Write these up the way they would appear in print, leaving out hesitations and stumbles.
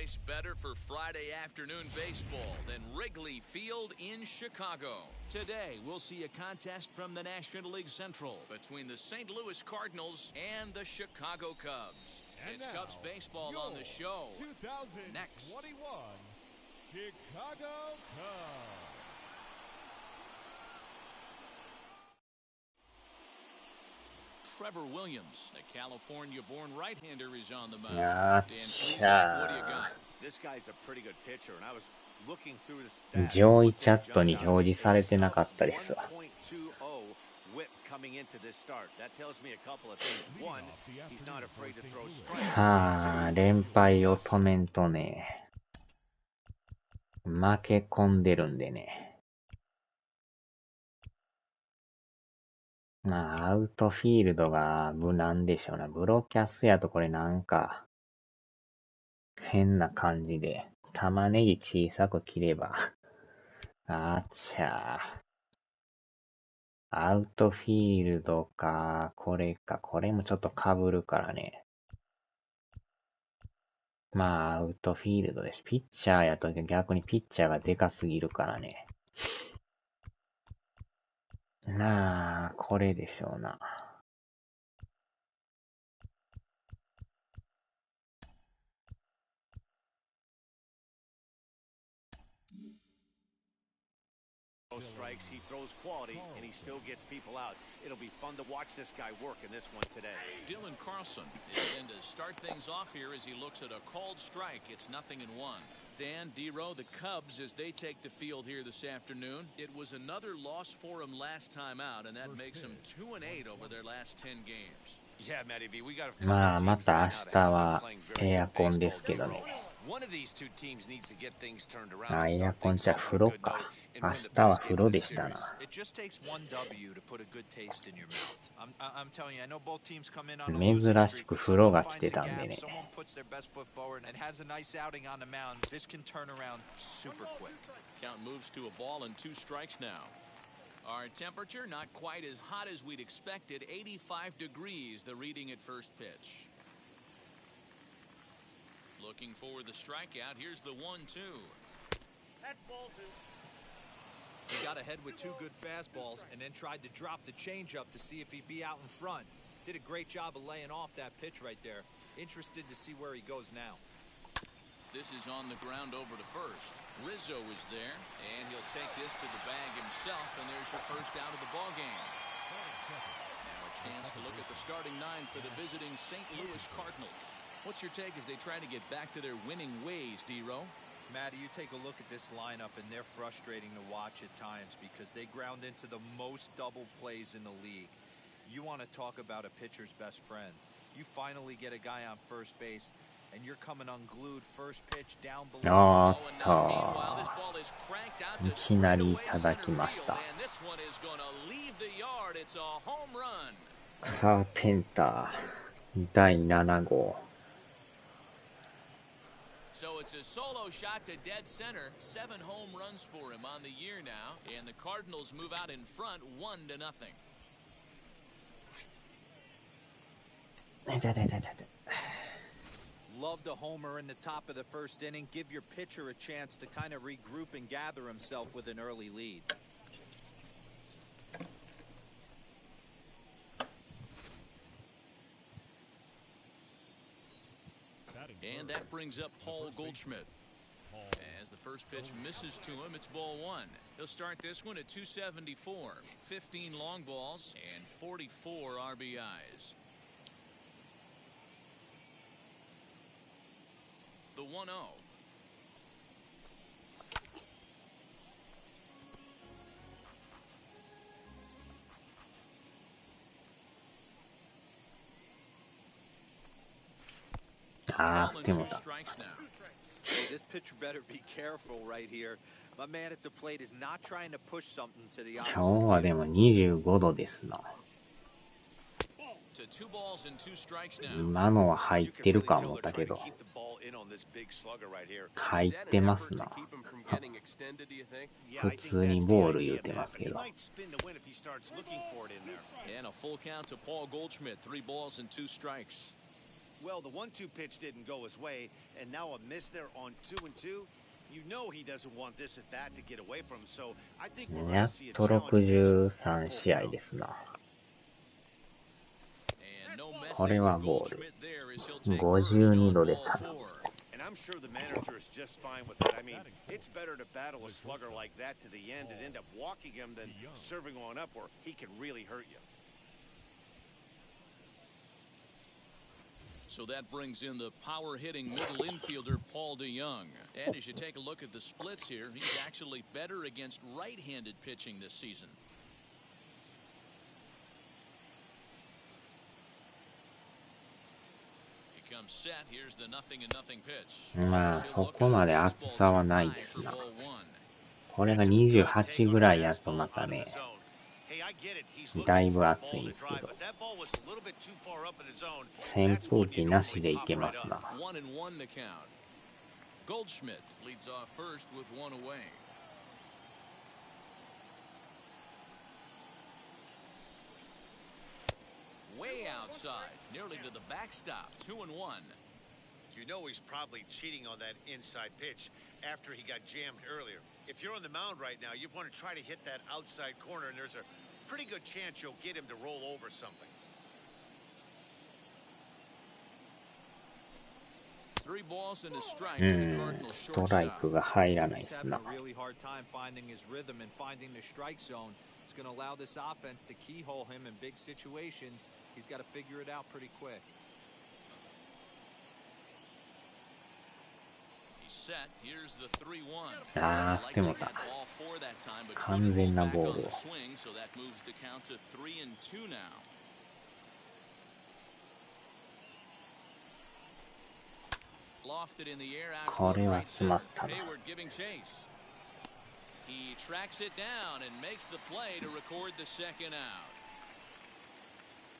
place better for Friday afternoon baseball than Wrigley Field in Chicago. Today, we'll see a contest from the National League Central between the St. Louis Cardinals and the Chicago Cubs. And it's now, Cubs baseball on the show. 2021 Next. Chicago Cubs. Trevor Williams, the California-born right-hander, is on the mound. Yeah. Dan Plesac, what do you got? This guy's a pretty good pitcher, and I was looking through the stats. 上位チャットに表示されてなかったですわ。 whip coming into this start. That tells me a couple of things. One, he's not afraid to throw strikes. はあ、連敗を止めんとね、負け込んでるんでね。まあ、アウトフィールドが無難でしょうな。ブロキャスやとこれなんか、変な感じで、玉ねぎ小さく切れば、あちゃー。アウトフィールドか、これか、これもちょっと被るからね。まあ、アウトフィールドです。ピッチャーやと逆にピッチャーがでかすぎるからね。なあ、これでしょうな。Strikes, he throws quality, and he still gets people out. It'll be fun to watch this guy work in this one today. Dylan Carlson is in to start things off here as he looks at a called strike. It's 0-1. Dan, D-Row, the Cubs, as they take the field here this afternoon. It was another loss for them last time out, and that makes them 2-8 over their last 10 games. Yeah, Matty V, we got a まあ、また明日はエアコンですけどね。あ、エアコンじゃ風呂か。明日は風呂でしたな。珍しく風呂が来てたんでね。Count moves to a ball and 2 strikes now. Our temperature not quite as hot as we'd expected. 85 degrees, the reading at first pitch. Looking for the strikeout. Here's the 1-2. That's ball 2. He got ahead with 2 good fastballs and then tried to drop the changeup to see if he'd be out in front. Did a great job of laying off that pitch right there. Interested to see where he goes now. This is on the ground over to first. Rizzo is there, and he'll take this to the bag himself, and there's your first out of the ballgame. Now a chance to look at the starting 9 for the visiting St. Louis Cardinals. What's your take as they try to get back to their winning ways, D-Row? Matty, you take a look at this lineup, and they're frustrating to watch at times because they ground into the most double plays in the league. You want to talk about a pitcher's best friend. You finally get a guy on first base, and you're coming unglued first pitch down below. おーっと、いきなり叩きました。カーペンター第7号。So it's a solo shot to dead center. 7 home runs for him on the year now, and the Cardinals move out in front 1-0. Loved a homer in the top of the first inning. Give your pitcher a chance to kind of regroup and gather himself with an early lead. And that brings up Paul Goldschmidt. As the first pitch misses to him, it's ball 1. He'll start this one at 274. 15 long balls and 44 RBIs. The 1-0. This pitcher better be careful right here. My man at the plate is not trying to push something to the opposite. 今日はでも25度ですな。今のは入ってるか思ったけど、入ってますな。普通にボール言うてますけど。And a full count to Paul Goldschmidt. 3 balls and 2 strikes. Well, the 1-2 pitch didn't go his way, and now a miss there on 2-2. You know he doesn't want this at bat to get away from him, so I think we're going や to っ see a と challenge pitch and 63 a full 試合 count. ですな。 And no これ messing は with ボール。 Goldschmidt there as he'll take first 52 on 度で ball 頼 4. む。 And I'm sure the manager is just fine with that. I mean, it's better to battle a slugger like that to the end and end up walking him than serving one up where he can really hurt you. So that brings in the power-hitting middle infielder, Paul DeYoung. And as you take a look at the splits here, he's actually better against right-handed pitching this season. He comes set. Here's the 0-0 pitch. まあ、そこまで厚さはないですな。 For ball 1. これが28ぐらいやとまたね、 だいぶ熱いんですけど、扇風機なしでいけますな。 1-1 to count. Goldschmidt leads off first with one away. Way outside, nearly to the backstop. 2-1. You know he's probably cheating on that inside pitch after he got jammed earlier. If you're on the mound right now, you want to try to hit that outside corner, and there's a pretty good chance you'll get him to roll over something. 3 balls and a strike to the Cardinals ストライ shortstop. クが入らないで He's す having な。 a really hard time finding his rhythm and finding the strike zone. It's going to allow this offense to keyhole him in big situations. He's got to figure it out pretty quick. He's set. Here's the 3-1. あー、でもた。 Ball 4 that time, but 完全な back ボー on ル the を。 swing, so that moves the count to 3-2 now. Lofted in the air out こ toward れは right 詰ま center. ったな。 Hayward giving chase. He tracks it down and makes the play to record the second out.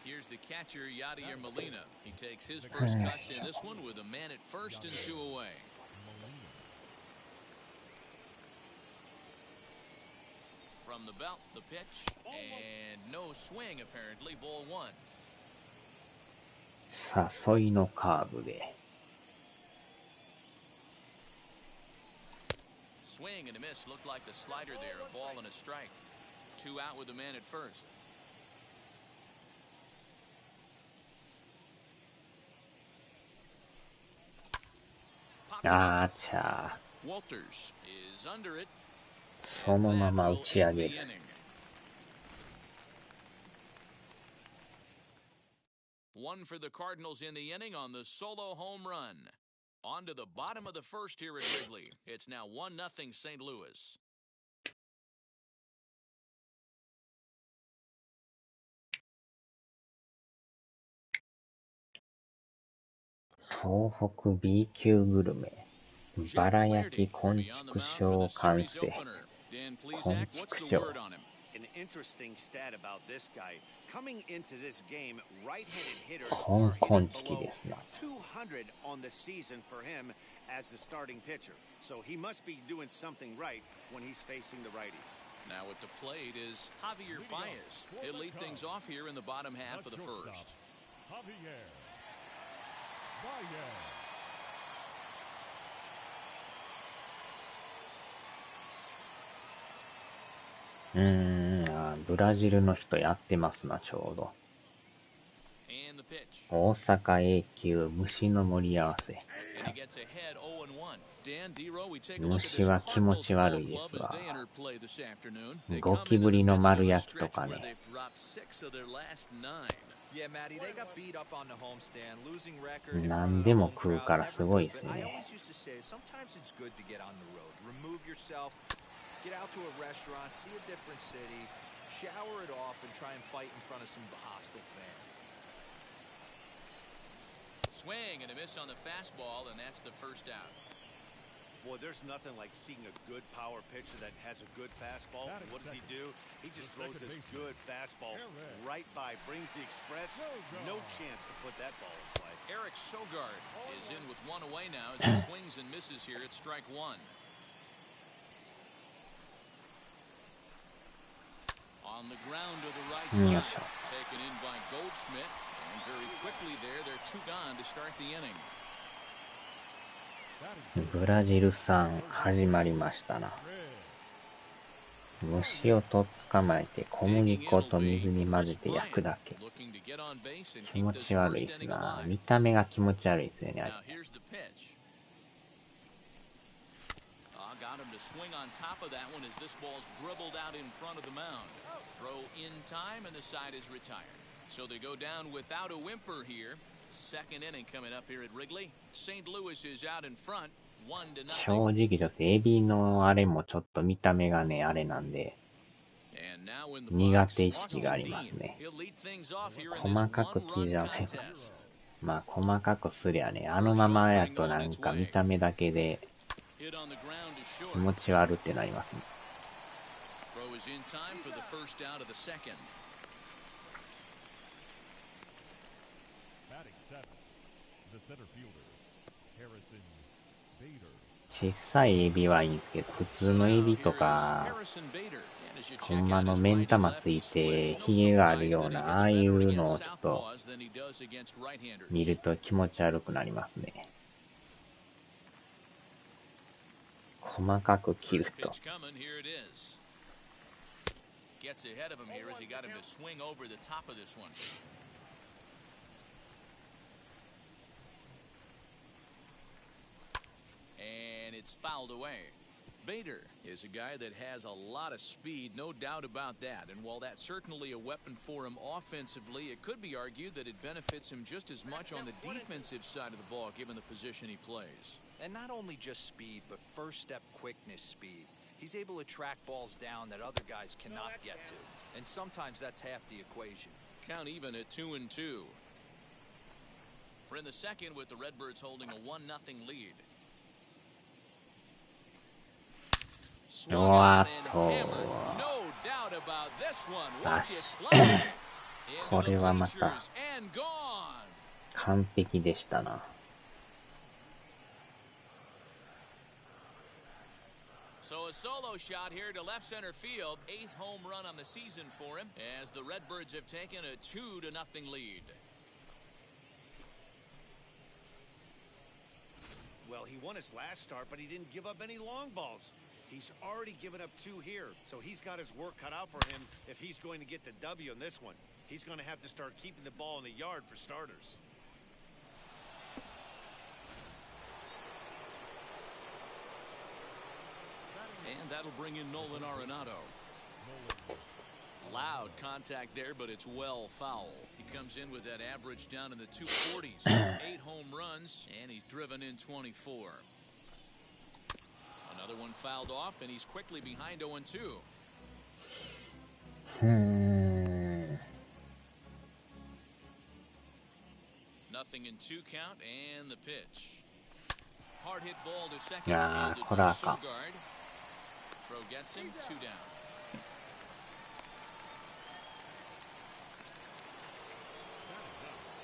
Here's the catcher, Yadier Molina. He takes his first cuts in this one with a man at first and 2 away. From the belt, the pitch, and no swing apparently, ball 1. 誘いのカーブで。 Swing and a miss, looked like the slider there, a ball and a strike. 2 out with the man at first. Popped it あ up. ーちゃ Walters is under it. ー。そのまま打ち上 And that will げ end the る。 inning. 1 for the Cardinals in the inning on the solo home run. On to the bottom of the first here at Wrigley. It's now 1-0 St. Louis. 東北 B 級グルメ。バラ焼き昆虫小完成。 Dan Plesac, what's the word on him? An interesting stat about this guy. Coming into this game, right-handed hitters 香 are 港 hitting チキ below ですな。 200 on the season for him as the starting pitcher. So he must be doing something right when he's facing the righties. Now at the plate is Javier Baez. He'll lead things off here in the bottom half of the first. Javier Baez. ブラジルの人やってますな、ちょうど。 And the pitch. 大阪 A 級虫の盛り合わせ。 And he gets ahead 0-1. Dan Dero, we take a look at 虫 this は気持 Cardinals ち ball 悪いで club す as わ。 they enter play this afternoon. They ゴ come キ into ブ the リの midst of 丸 a 焼きと stretch か where ね。 they've dropped 6 of their last 9. Yeah, Matty, they got beat up on the homestand, losing record in 何 front of で the も home 食う crowd. から Never すごい good, です but I ね。 always used to say sometimes it's good to get on the road. Remove yourself, get out to a restaurant, see a different city, shower it off, and try and fight in front of some hostile fans. Swing and a miss on the fastball, and that's the first out. Boy, there's nothing like seeing a good power pitcher that has a good fastball. What does he do? He just throws this good fastball right by, brings the express. No chance to put that ball in play. Eric Sogard is in with one away now as he swings and misses here at strike 1. On On the ground to the right よい side. しょ。 Taken in by Goldschmidt. And very quickly there, they're 2 gone to start the inning. ブラジル産始まりましたな。虫をとっ捕まえて小麦粉と水に混ぜて焼くだけ。 Looking to get on base and 気 keep 持 this ち悪い first っす inning な。 alive. 見た目が気持ち悪いっすよね。 Now here's the pitch. Got him to swing on top of that one as this ball's dribbled out in front of the mound. Throw in time and the side is retired. So they go down without a whimper here. Second inning coming up here at Wrigley. St. Louis is out in front. 1-0. 正直ちょっとエビのあれもちょっと見た目がね、あれなんで、 And now in the 苦 box, 手意識があ Austin ります Dean. ね。 He'll lead things off here in this 細かく刻 one-run めば、 contest. まあ細かくすりゃね、あのままやとなんか見た目だけで Hit on the ground is 気 short. 持ち悪ってなりますね。 Throw is in time for the first out of the second. Batting seventh, the center fielder, Harrison Bader. 小さいエビはいいんですけど、普通のエビとか、 Harrison Bader. And as you ほ check んま out の his 目ん righty 玉つ lefty いて、 splits, no ヒゲがある surprise よう that he な、 hits ああいう better の against をちょっと southpaws than he does against right-handers. 見ると気持ち悪くなりますね。細かく切る First と。 pitch coming, here it is. Gets ahead of him here as he got him to swing over the top of this one. And it's fouled away. Bader is a guy that has a lot of speed, no doubt about that. And while that's certainly a weapon for him offensively, it could be argued that it benefits him just as much on the defensive side of the ball, given the position he plays. And not only just speed, but first step quickness speed. He's able to track balls down that other guys cannot get to. And sometimes that's half the equation. Count even at 2-2. We're in the second with the Redbirds holding a 1-0 lead. Swung on and hammered. No doubt about this one. Watch it fly. Into the bleachers and gone. 完璧でしたな。 So a solo shot here to left center field. 8th home run on the season for him as the Redbirds have taken a 2-0 lead. Well, he won his last start, but he didn't give up any long balls. He's already given up 2 here, so he's got his work cut out for him if he's going to get the W in this one. He's going to have to start keeping the ball in the yard for starters. And that'll bring in Nolan Arenado. Loud contact there, but it's well foul. He comes in with that average down in the 240s. 8 home runs, and he's driven in 24. Another one fouled off, and he's quickly behind 0-2. Nothing in 2 count, and the pitch. Hard hit ball to second, fielded by Sogard. Throw gets him, 2 down.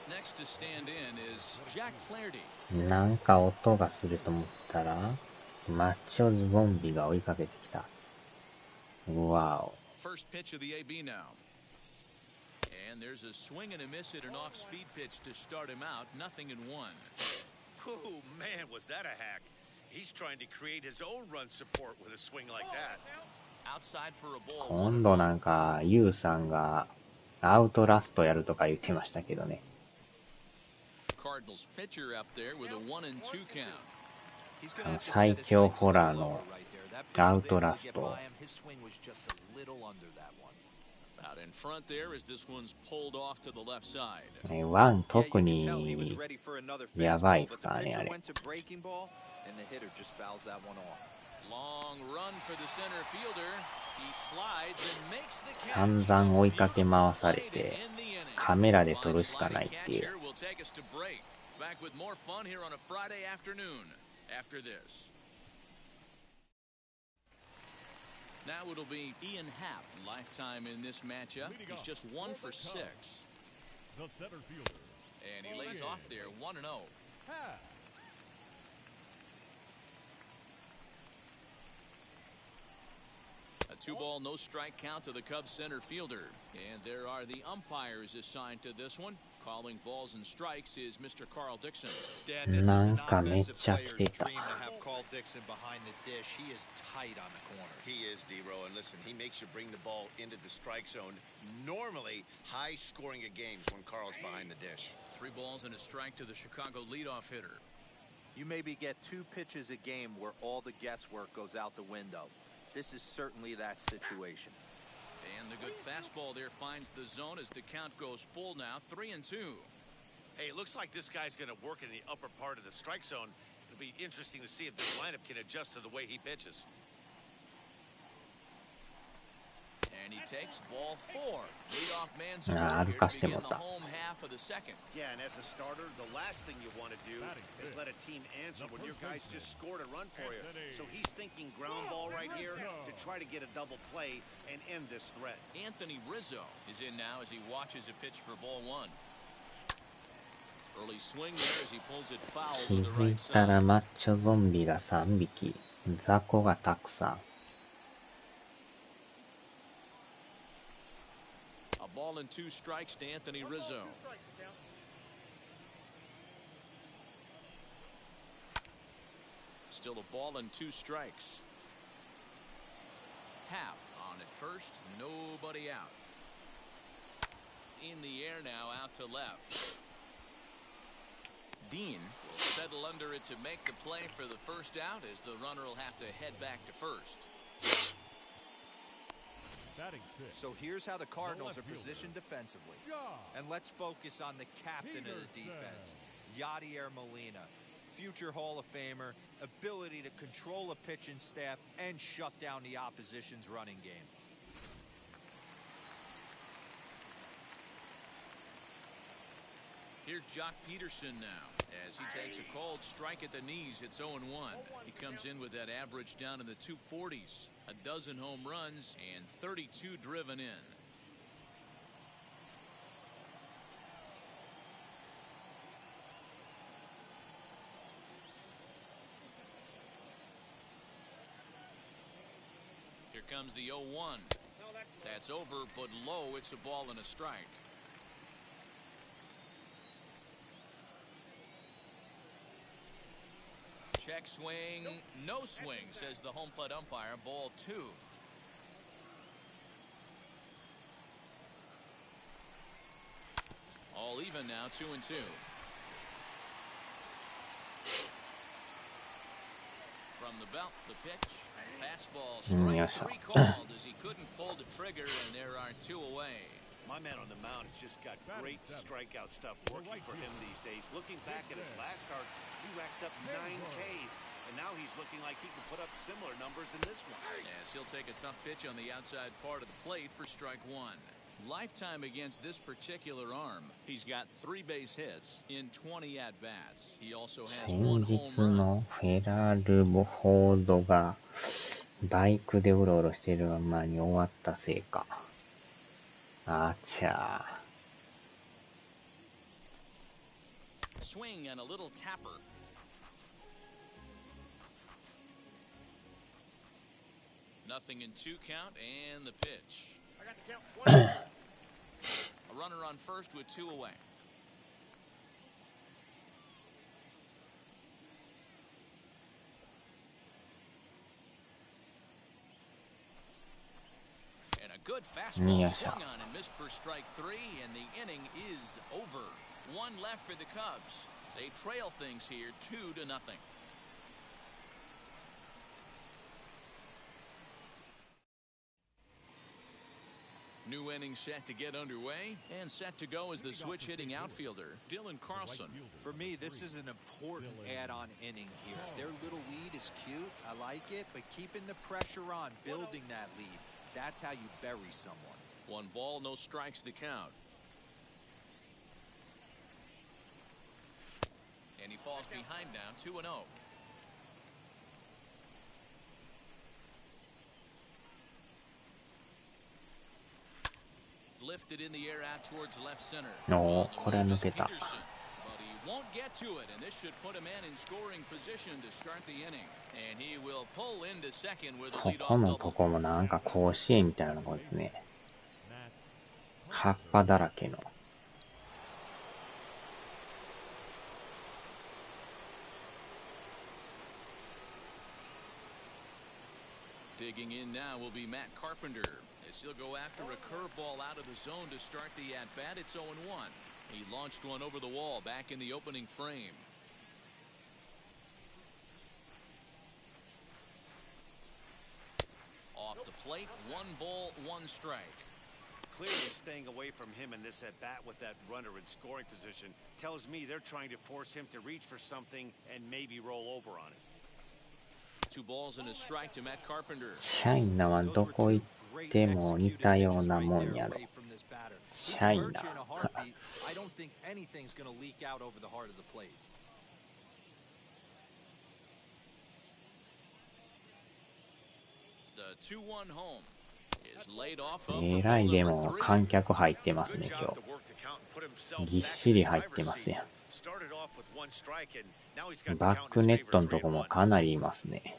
Next to stand in is Jack Flaherty. なんか音がすると思ったら、マッチョゾンビが追いかけてきた。わお。 First pitch of the AB now. And there's a swing and a miss at an off-speed pitch to start him out. 0-1. Oh, man, was that a hack. He's trying to create his own run support with a swing like that. Outside for a ball. 今度なんか、ユウさんがアウトラストやるとか言ってましたけどね。Cardinals pitcher up there with a 1-2 count. 最強ホラーのアウトラスト。 Out in front there as this one's pulled off to the left side. ワン特にやばいっすからね、あれ。 Long run for the center fielder. He slides and makes the catch. 散々追いかけ回されて、カメラで撮るしかないっていう。 Will take us to break. Back with more fun here on a Friday afternoon after this. Now it'll be Ian Happ, lifetime in this matchup. He's just 1 for 6. The center fielder. And he lays off there 1-0. Ha. A 2-ball, no strike count to the Cubs center fielder. And there are the umpires assigned to this one. Calling balls and strikes is Mr. Carl Dixon. Dan, this is an offensive player's dream to have Carl Dixon behind the dish. He is tight on the corners. He is, D-Row, and listen, he makes you bring the ball into the strike zone. Normally, high scoring of games when Carl's behind the dish. 3 balls and a strike to the Chicago leadoff hitter. You maybe get 2 pitches a game where all the guesswork goes out the window. This is certainly that situation. And the good fastball there finds the zone as the count goes full now, 3-2. Hey, it looks like this guy's going to work in the upper part of the strike zone. It'll be interesting to see if this lineup can adjust to the way he pitches. And he takes ball 4. Leadoff man's here to begin the home half of the second. Yeah, and as a starter, the last thing you want to do is let a team answer when your guys just scored a run for you. So he's thinking ground ball right here to try to get a double play and end this threat. Anthony Rizzo is in now as he watches a pitch for ball 1. Early swing there as he pulls it foul to 気 the づい right たら side. マッチョゾンビが3匹、雑魚がたくさん。A ball and 2 strikes to Anthony Rizzo. Still a ball and 2 strikes. Happ on at first, nobody out. In the air now, out to left. Dean will settle under it to make the play for the first out as the runner will have to head back to first. So here's how the Cardinals are positioned defensively. And let's focus on the captain of the defense, Yadier Molina. Future Hall of Famer, ability to control a pitching staff and shut down the opposition's running game. Here's Jock Peterson now as he takes a called strike at the knees. It's 0-1. He comes in with that average down in the 240s, a dozen home runs and 32 driven in. Here comes the 0-1. That's over, but low. It's a ball and a strike. Check swing, no swing, says the home plate umpire. Ball 2. All even now, 2-2. From the belt, the pitch. Fastball, strike 3 called as he couldn't pull the trigger, and there are 2 away. My man on the mound has just got great strikeout stuff working for him these days. Looking back at his last start, he racked up 9 Ks, and now he's looking like he can put up similar numbers in this one. Yes, he'll take a tough pitch on the outside part of the plate for strike 1. Lifetime against this particular arm, he's got 3 base hits in 20 at-bats. He also has 1 home 先日 run. のフェラルフォードがバイクでうろうろしている間に終わったせいか。あちゃー。 Swing and a little tapper. Nothing in 2 count and the pitch. A runner on first with 2 away. And a good fastball swung on and missed for strike 3, and the inning is over. 1 left for the Cubs. They trail things here 2-0. New inning set to get underway, and set to go as the switch-hitting outfielder, Dylan Carlson. For me, this is an important add-on inning here. Their little lead is cute. I like it, but keeping the pressure on, building that lead, that's how you bury someone. 1 ball, no strikes the count. And he falls behind now, 2-0. Lifted in the air out towards left center. おー、これは抜けた。But he Won't get to it, and this should put a man in scoring position to start the inning. And he will pull into second with a こ leadoff この double. とこもなんか甲子園みたいなとこですね。葉っぱだらけの。Digging in now will be Matt Carpenter as he'll go after a curveball out of the zone to start the at-bat. It's 0-1. He launched one over the wall back in the opening frame. Off the plate, 1 ball, 1 strike. Clearly staying away from him in this at-bat with that runner in scoring position tells me they're trying to force him to reach for something and maybe roll over on it. 2 balls and a strike to Matt Carpenter. シャイナはどこ行っても似たようなもんやろ。シャイナ。I don't think anything's going to leak out over the heart of the plate. The 2-1 home is laid off of えらいでも観客入ってますね、今日。ぎっしり入ってますやん。バックネットのとこもかなりいますね。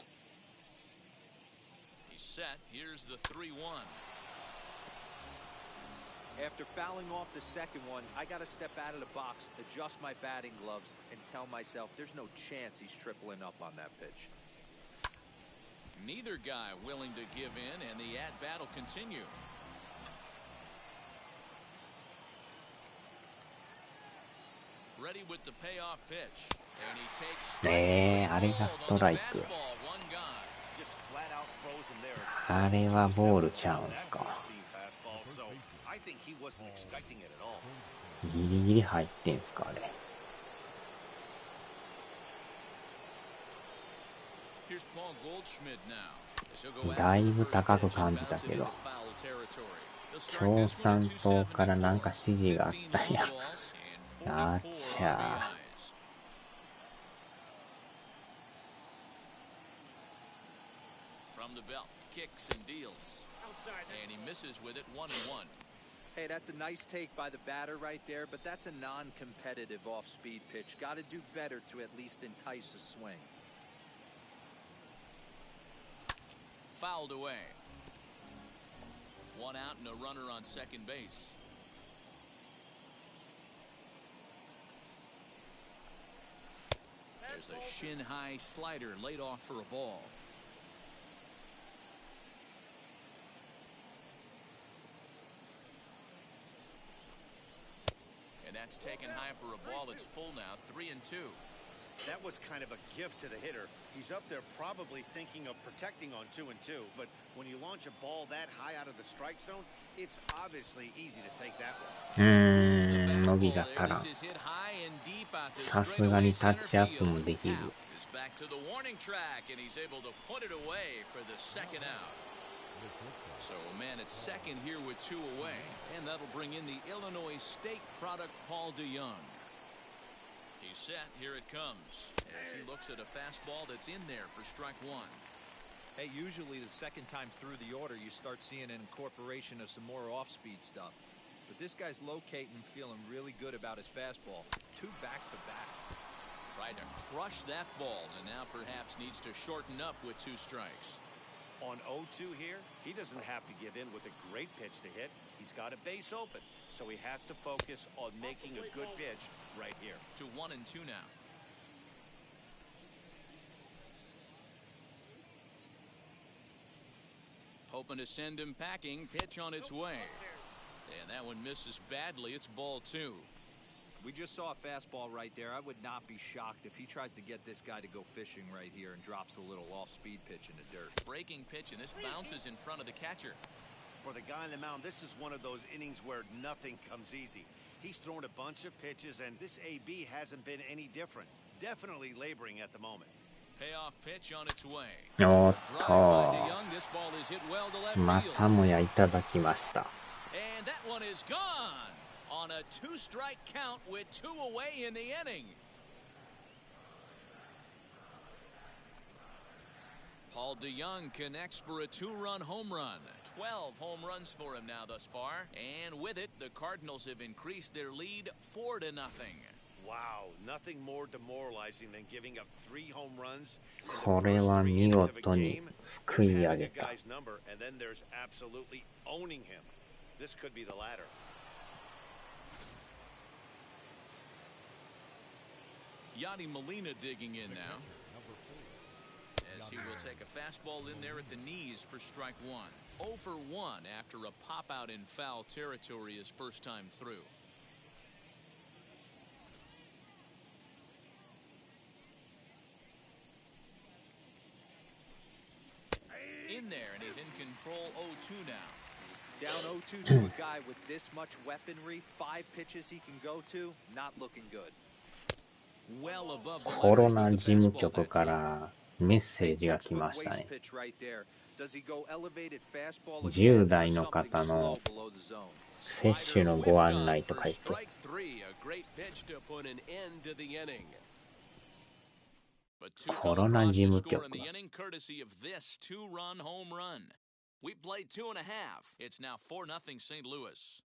After fouling off the second one, I got to step out of the box, adjust my batting gloves, and tell myself there's no chance he's tripling up on that pitch. Neither guy willing to give in, and the at-bat will continue. Ready with the payoff pitch, and he takes あれがストライク。あれはボールちゃうんすか。ギリギリ入ってんすか、あれ。だいぶ高く感じたけど、長三島からなんか指示があったんや。あっちゃー。From the belt, kicks and deals, and he misses with it 1-1. Hey, that's a nice take by the batter right there, but that's a non-competitive off-speed pitch. Got to do better to at least entice a swing. Fouled away. 1 out and a runner on second base. There's a shin-high slider laid off for a ball. And that's taken high for a ball. It's full now, 3-2. That was kind of a gift to the hitter. He's up there probably thinking of protecting on 2-2, but when you launch a ball that high out of the strike zone, it's obviously easy to take that one. 伸びが足らん。さすがにタッチアップもできる。Back to the warning track, and he's able to put it away for the second out. So a man at second here with 2 away, and that'll bring in the Illinois State product Paul DeYoung. He's set. Here it comes as he looks at a fastball that's in there for strike 1. Hey, usually the second time through the order, you start seeing an incorporation of some more off-speed stuff. But this guy's locating and feeling really good about his fastball. 2 back-to-back. Tried to crush that ball, and now perhaps needs to shorten up with 2 strikes. On 0-2 here, he doesn't have to give in with a great pitch to hit. He's got a base open, so he has to focus on making a good pitch right here. To 1-2 now. Hoping to send him packing. Pitch on its way. And that one misses badly. It's ball 2. We just saw a fastball right there. I would not be shocked if he tries to get this guy to go fishing right here and drops a little off-speed pitch in the dirt. Breaking pitch, and this bounces in front of the catcher. For the guy on the mound, this is one of those innings where nothing comes easy. He's thrown a bunch of pitches, and this AB hasn't been any different. Definitely laboring at the moment. Payoff pitch on its way. おっと、またもやいただきました。And that one is gone on a 2-strike count with 2 away in the inning. Paul DeYoung connects for a 2-run home run. 12 home runs for him now thus far. And with it, the Cardinals have increased their lead 4-0. Wow, nothing more demoralizing than giving up 3 home runs in the これ first は 3見 innings of a 事に game. すく There's い上 having げ a た。 guy's number, and then there's absolutely owning him. This could be the latter. Yadi Molina digging in now, as he will take a fastball in there at the knees for strike one. 0 for 1 after a pop out in foul territory his first time through. In there, and he's in control. 0-2 now. Down 0-2 to a guy with this much weaponry, 5 pitches he can go to, not looking good. Well above the コロ letters ナ with 事 the 務 fastball 局 that か time. らメッセー Big ジが来 textbook ました waste ね。 pitch right there. Does he go elevated fastball 10 again or 代の something 方の slow below the zone? 接種のご案内と For 書いて、 strike 3, a great pitch to put an end to the inning. But 2 come コロナ across 事 to 務 score 局 in the inning courtesy of this 2-run home run. We played 2.5. It's now 4-0 St. Louis.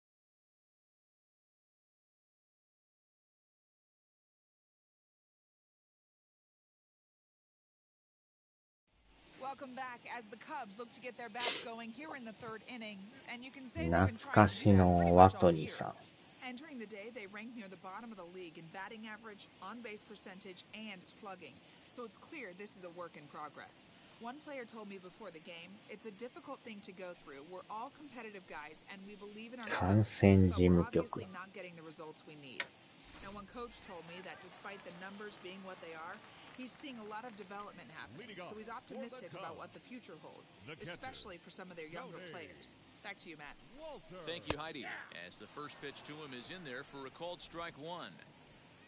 Welcome back as the Cubs look to get their bats going here in the 3rd inning, and you can say they've 懐 been か trying to し do that の pretty ワ much ト all ニ year. さん。 Entering the day, they ranked near the bottom of the league in batting average, on-base percentage, and slugging. So it's clear this is a work in progress. One player told me before the game, it's a difficult thing to go through. We're all competitive guys, and we believe in 感 ourselves, 染 but 事 we're 務局 obviously not getting the results we need. Now, one coach told me that despite the numbers being what they are, he's seeing a lot of development happening, so he's optimistic about what the future holds, especially for some of their younger players. Back to you, Matt. Thank you, Heidi. As the first pitch to him is in there for a called strike one.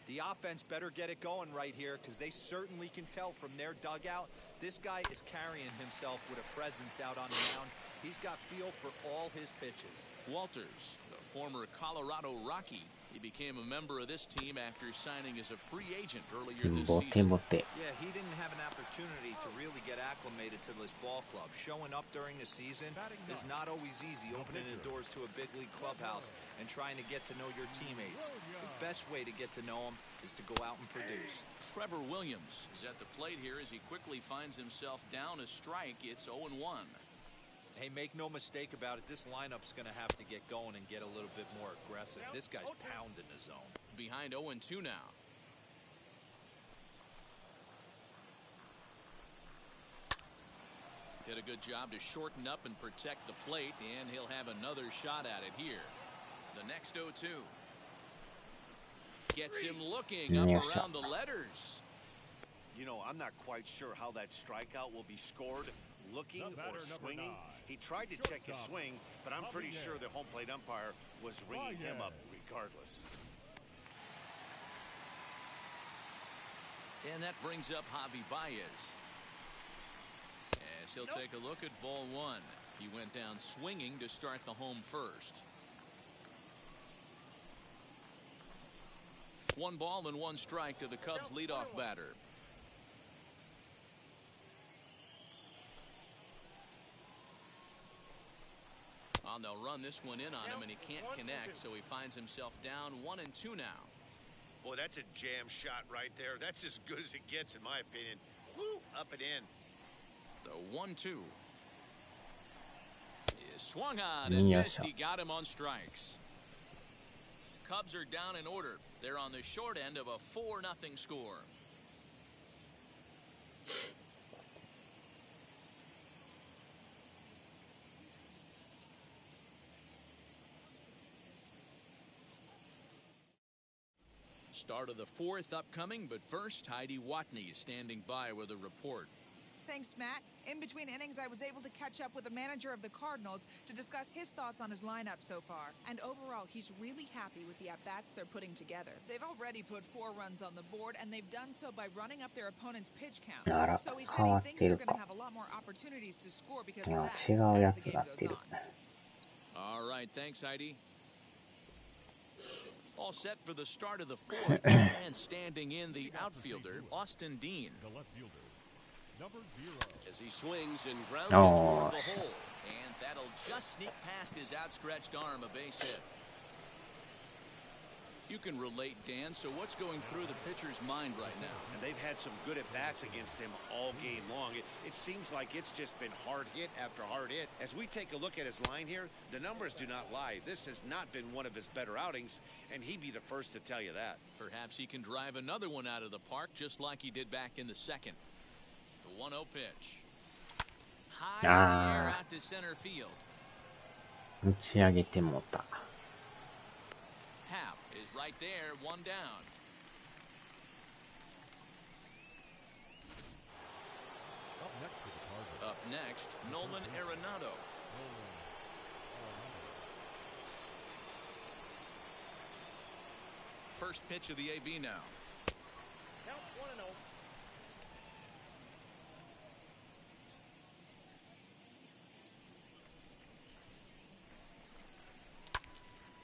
The offense better get it going right here because they certainly can tell from their dugout this guy is carrying himself with a presence out on the mound. He's got feel for all his pitches. Walters, the former Colorado Rocky. He became a member of this team after signing as a free agent earlier this ボテ season. ボテ。 Yeah, he didn't have an opportunity to really get acclimated to this ball club. Showing up during the season is not always easy, opening the doors to a big league clubhouse and trying to get to know your teammates. The best way to get to know them is to go out and produce. Trevor Williams is at the plate here as he quickly finds himself down a strike. It's 0-1. Hey, make no mistake about it, this lineup's going to have to get going and get a little bit more aggressive. This guy's pounding the zone. Behind 0-2 now. Did a good job to shorten up and protect the plate, and he'll have another shot at it here. The next 0-2. Gets him looking up around the letters. You know, I'm not quite sure how that strikeout will be scored, looking or swinging. He tried to check his swing, but I'm pretty sure the home plate umpire was ringing him up regardless. And that brings up Javi Baez. As he'll take a look at ball one. He went down swinging to start the home first. 1 ball and 1 strike to the Cubs leadoff batter. And they'll run this one in on him, and he can't connect, so he finds himself down 1-2 now. Boy, that's a jam shot right there. That's as good as it gets, in my opinion. Woo, up and in. The 1-2 is swung on and missed. He got him on strikes. Cubs are down in order. They're on the short end of a 4-0 score. Start of the 4th upcoming, but first, Heidi Watney is standing by with a report. Thanks, Matt. In between innings, I was able to catch up with the manager of the Cardinals to discuss his thoughts on his lineup so far. And overall, he's really happy with the at-bats they're putting together. They've already put 4 runs on the board, and they've done so by running up their opponent's pitch count. So he said he thinks they're going to have a lot more opportunities to score because of that as the game goes on. All right, thanks, Heidi. All set for the start of the 4th, and standing in the outfielder, Austin Dean. The left fielder, number 0. As he swings and grounds it toward the hole. And that'll just sneak past his outstretched arm, a base hit. You can relate, Dan. So what's going through the pitcher's mind right now? And they've had some good at-bats against him all game long. It seems like it's just been hard hit after hard hit. As we take a look at his line here, the numbers do not lie. This has not been one of his better outings, and he'd be the first to tell you that. Perhaps he can drive another one out of the park just like he did back in the second. The 1-0 pitch. High in the air out to center field. 打ち上げてもた。Hap is right there, one down. Up next, Nolan Arenado. First pitch of the AB now. Count 1-0.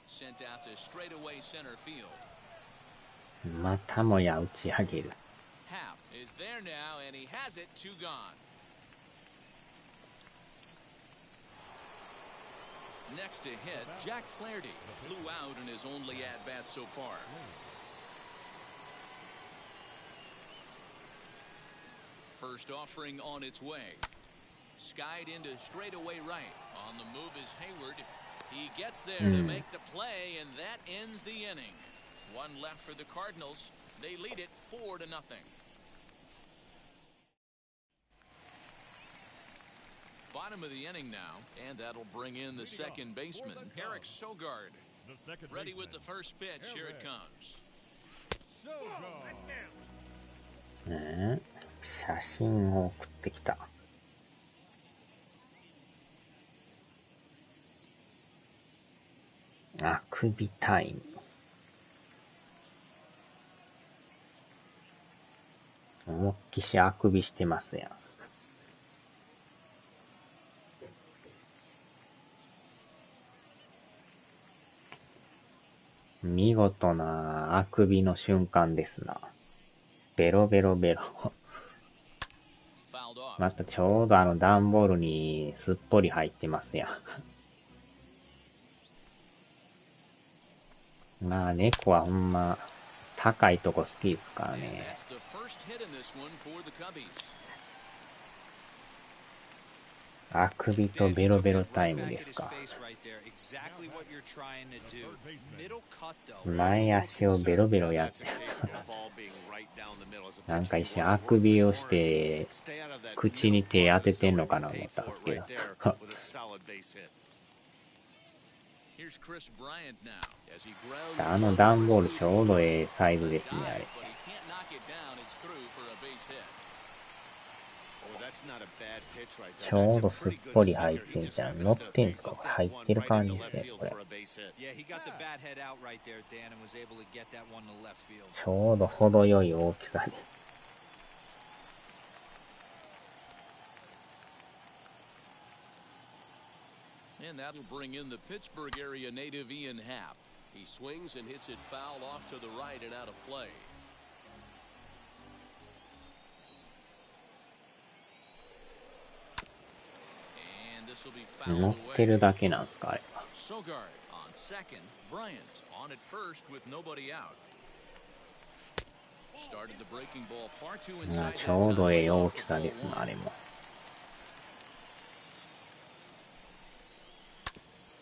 Sent out to straightaway center field. またもや打ち上げる。Hap is there now, and he has it, two gone. Next to hit, Jack Flaherty flew out in his only at-bat so far. First offering on its way. Skied into straightaway right. On the move is Hayward. He gets there to make the play, and that ends the inning. One left for the Cardinals. They lead it 4-0. Bottom of the inning now, and that'll bring in the second baseman, Eric Sogard. Ready with the first pitch. Here it comes. 写真を送ってきた。あくびタイム。思いっきしあくびしてますやん。見事なあくびの瞬間ですな。ベロベロベロ。またちょうど段ボールにすっぽり入ってますやん。まあ猫はほんま高いとこ好きですからね。あくびとベロベロタイムですか。前足をベロベロやってなんか一瞬あくびをして口に手当ててんのかな思ったんですけど段ボールちょうどええサイズですねあれ。ちょうどすっぽり入ってんじゃん。乗ってんすか？入ってる感じですねこれ。ちょうど程よい大きさで。And that'll bring in the Pittsburgh area native Ian Happ. He swings and hits it foul off to the right and out of play. And this will be fouled away. 乗ってるだけなんすかあれは。Sogard on second, Bryant on at first with nobody out. Started the breaking ball far too inside. ちょうどええ大きさですなあれも。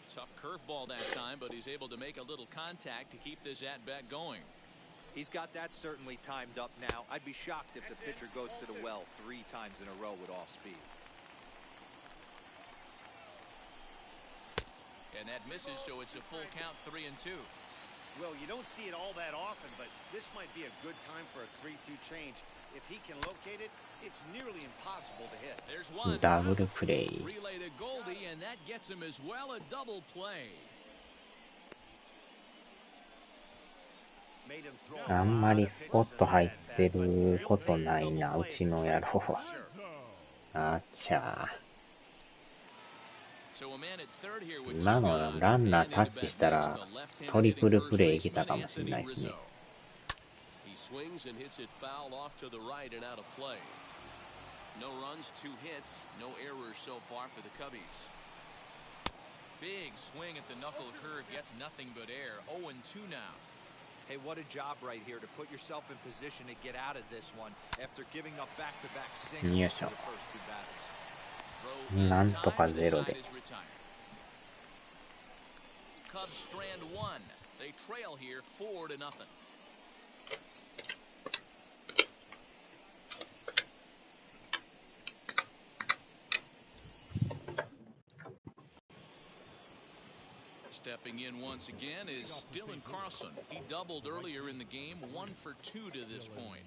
Tough curveball that time, but he's able to make a little contact to keep this at-bat going. He's got that certainly timed up now. I'd be shocked if the pitcher goes to the well 3 times in a row with off speed. And that misses, so it's a full count, 3-2. Well, you don't see it all that often, but this might be a good time for a 3-2 change. If he can locate it, it's nearly impossible to hit. There's one. ダブルプレイ。 Relay to Goldie, and that gets him as well, a double play. あんまりスポット入ってることないな、うちの野郎は。あっちゃ今のランナータッチしたらトリプルプレイいけたかもしれないですね。Swings and hits it foul off to the right and out of play. No runs, 2 hits, no errors so far for the Cubbies. Big swing at the knuckle curve, gets nothing but air. 0-2 now. Hey, what a job right here to put yourself in position to get out of this one after giving up back-to-back singles for the first two batters. なんとかゼロで。Cubs strand one. They trail here 4-0. Stepping in once again is Dylan Carlson. He doubled earlier in the game, 1 for 2 to this point.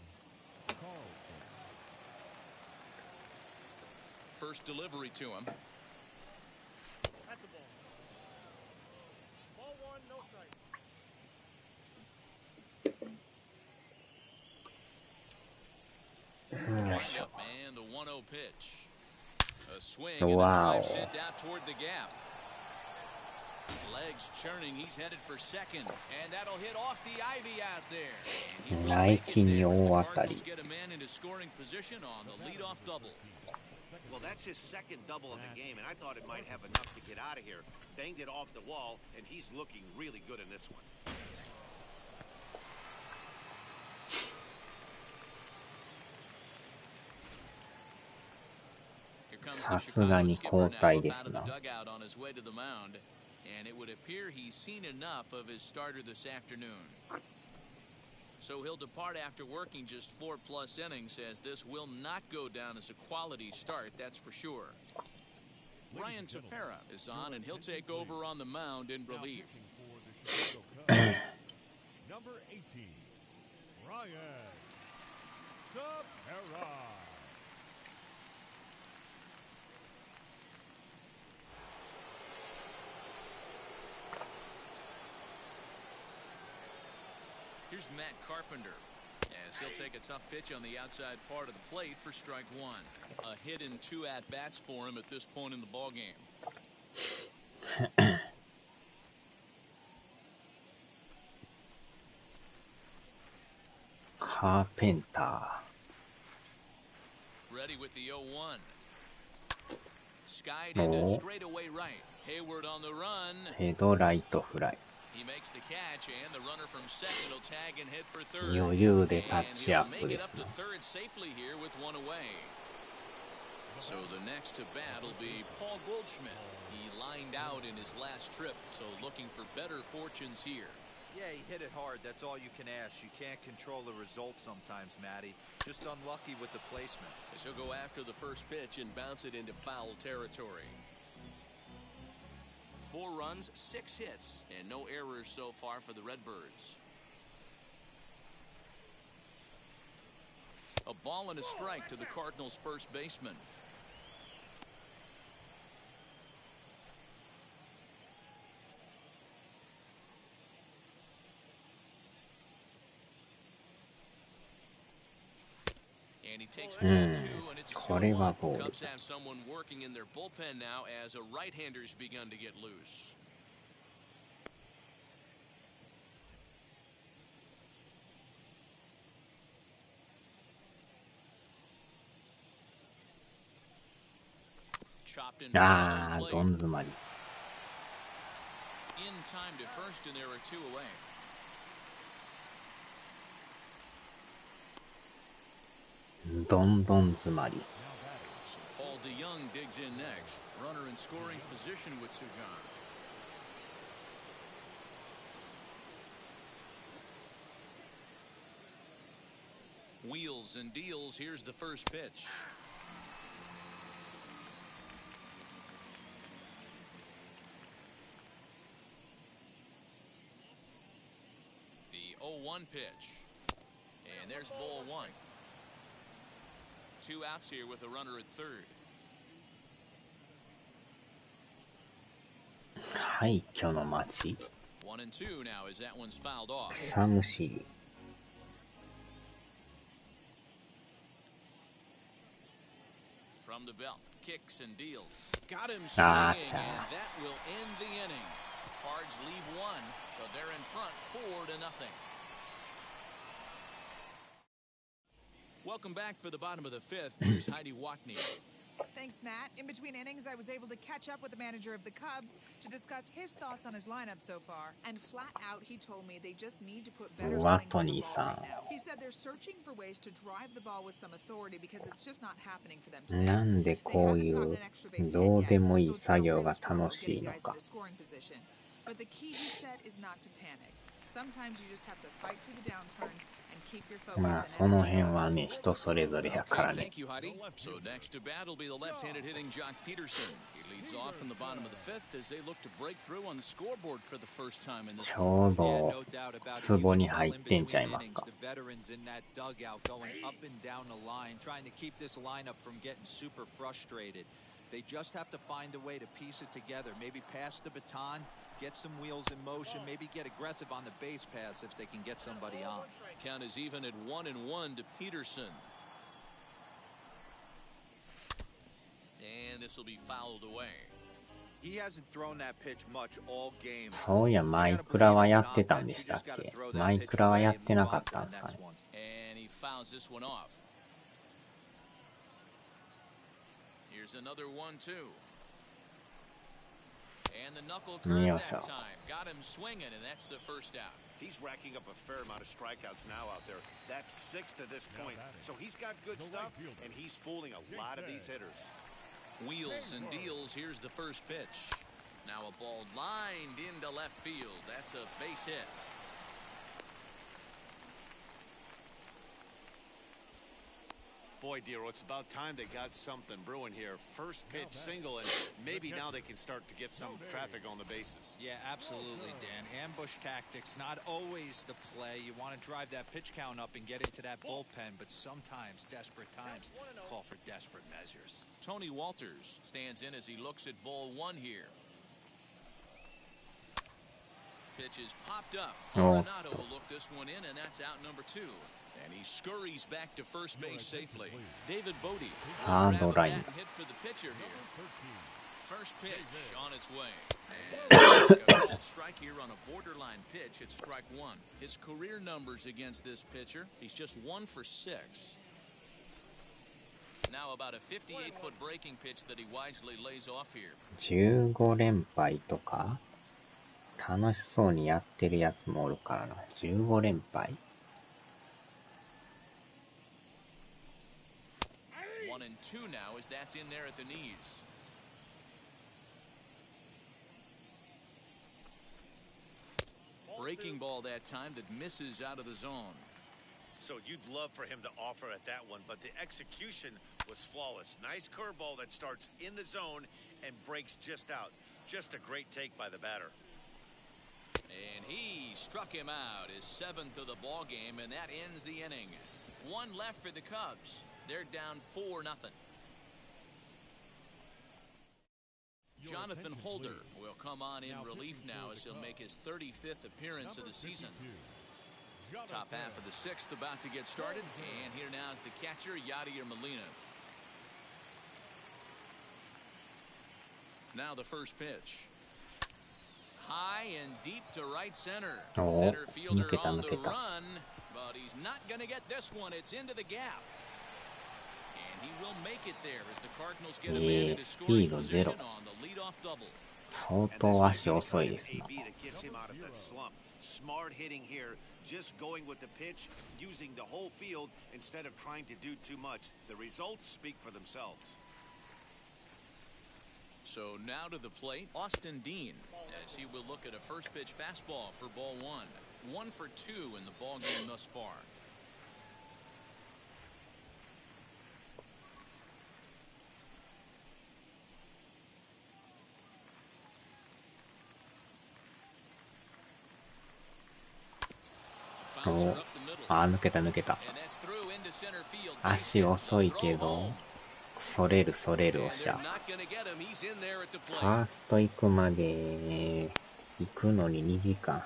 First delivery to him. That's a ball. Ball one, no strike. Windup and the 1-0 pitch. A swing and a drive sent out toward the gap. Legs churning, he's headed for second, and that'll hit off the ivy out there. He will make it there as the Cardinals get a man into scoring position on the leadoff double. Well, that's his second double of the game, and I thought it might have enough to get out of here. Banged it off the wall, and he's looking really good in this one. Here comes the Chicago skipper now out of the dugout on his way to the mound. And it would appear he's seen enough of his starter this afternoon. So he'll depart after working just 4+ innings, as this will not go down as a quality start, that's for sure. Ryan Tepera is on, and he'll take over on the mound in relief. Number 18, Ryan Tepera. Here's Matt Carpenter, as he'll take a tough pitch on the outside part of the plate for strike one. A hit in 2 at-bats for him at this point in the ballgame. Carpenter. Ready with the 0-1. Skied into straightaway right. Hayward on the run. ヘドライトフライ。 He makes the catch, and the runner from second will tag and hit for third. 余裕でタッチアッ And プ he'll で make it す up ね。 to third safely here with 1 away. So the next to bat will be Paul Goldschmidt. He lined out in his last trip, so looking for better fortunes here. Yeah, he hit it hard. That's all you can ask. You can't control the result sometimes, Matty. Just unlucky with the placement. So he'll go after the first pitch and bounce it into foul territory. 4 runs, 6 hits, and no errors so far for the Redbirds. A ball and a strike to the Cardinals' first baseman. And he takes ball 2, and it's 2-1. Cubs have someone working in their bullpen now as a right-hander's begun to get loose. Chopped in front of the plate. どん詰まり。 In time to first, and there are 2 away. Don Zumari. So Paul DeYoung digs in next. Runner in scoring position with 2 gone. Wheels and deals. Here's the first pitch. The 0-1 pitch. And there's ball 1. 2 outs here with a runner at third. 廃墟の街。 1-2 now as that one's fouled off. サムシル。 From the belt, kicks and deals. Got him swinging, and that will end the inning. Cards leave 1, but they're in front 4-0. Welcome back for the bottom of the 5th. Here's Heidi Watney. Thanks, Matt. In between innings, I was able to catch up with the manager of the Cubs to discuss his thoughts on his lineup so far. And flat out, he told me they just need to put better swings on the ball right now. He said they're searching for ways to drive the ball with some authority because it's just not happening for them today. なんでこういうどうでもいい作業が楽しいのか。 But the key, he said, is not to panic. Sometimes you just have to fight through the downturns and keep your focus. まあその辺はね、人それぞれやからね。 Thank you, Heidi. So next to bat will be the left-handed hitting Jock Peterson. He leads off in the bottom of the fifth as they look to break through on the scoreboard for the first time in this ちょうど壺に入ってんちゃいますか。 They just have to find a way to piece it together. Maybe pass the baton, get some wheels in motion, maybe get aggressive on the base pass if they can get somebody on. Count is even at 1-1 to Peterson. And this will be fouled away. He hasn't thrown that pitch much all game. そういや、マイクラはやってたんでしたっけ？マイクラはやってなかったんですかね。 And he fouls this one off. Here's another 1-2. And the knuckle curve that time. Got him swinging, and that's the first out. He's racking up a fair amount of strikeouts now out there. That's 6 to this point. So he's got good stuff, and he's fooling a lot of these hitters. Wheels and deals. Here's the first pitch. Now a ball lined into left field. That's a base hit. Boy, Dero, it's about time they got something brewing here. First pitch single, and maybe now they can start to get some traffic on the bases. Yeah, absolutely, Dan. Ambush tactics, not always the play. You want to drive that pitch count up and get into that bullpen, but sometimes desperate times call for desperate measures. Tony Walters stands in as he looks at ball one here. Pitch is popped up. Arenado will look this one in, and that's out number 2. And he scurries back to first base safely. David Bodie will grab a bat and hit for the pitcher here. First pitch on its way. And a called strike here on a borderline pitch at strike 1. His career numbers against this pitcher, he's just 1 for 6. Now about a 58-foot breaking pitch that he wisely lays off here. 15連敗とか楽しそうにやってるやつもおるからな。15連敗 1-2 now as that's in there at the knees. Breaking ball that time that misses out of the zone. So you'd love for him to offer at that one, but the execution was flawless. Nice curveball that starts in the zone and breaks just out. Just a great take by the batter. And he struck him out, his 7th of the ball game, and that ends the inning. 1 left for the Cubs. They're down 4-0. Jonathan Holder will come on in relief now as he'll make his 35th appearance of the season. Top half of the 6th about to get started, and here now is the catcher, Yadier Molina. Now the first pitch. High and deep to right center. Center fielder on the run, but he's not going to get this one. It's into the gap. And he will make it there as the Cardinals get a man in his scoring position on the leadoff double. 相当足遅いですね。 Smart hitting here, just going with the pitch, using the whole field instead of trying to do too much. The results speak for themselves. So now to the plate, Austin Dean, as he will look at a first pitch fastball for ball 1. 1 for 2 in the ball game thus far. Bouncer up the middle. あ、抜けた抜けた。 And that's through into center field. 足遅いけど、それるそれるおしゃ。 Not going to get him. He's in there at the フ plate. ァースト行くまで、行くのに2時間。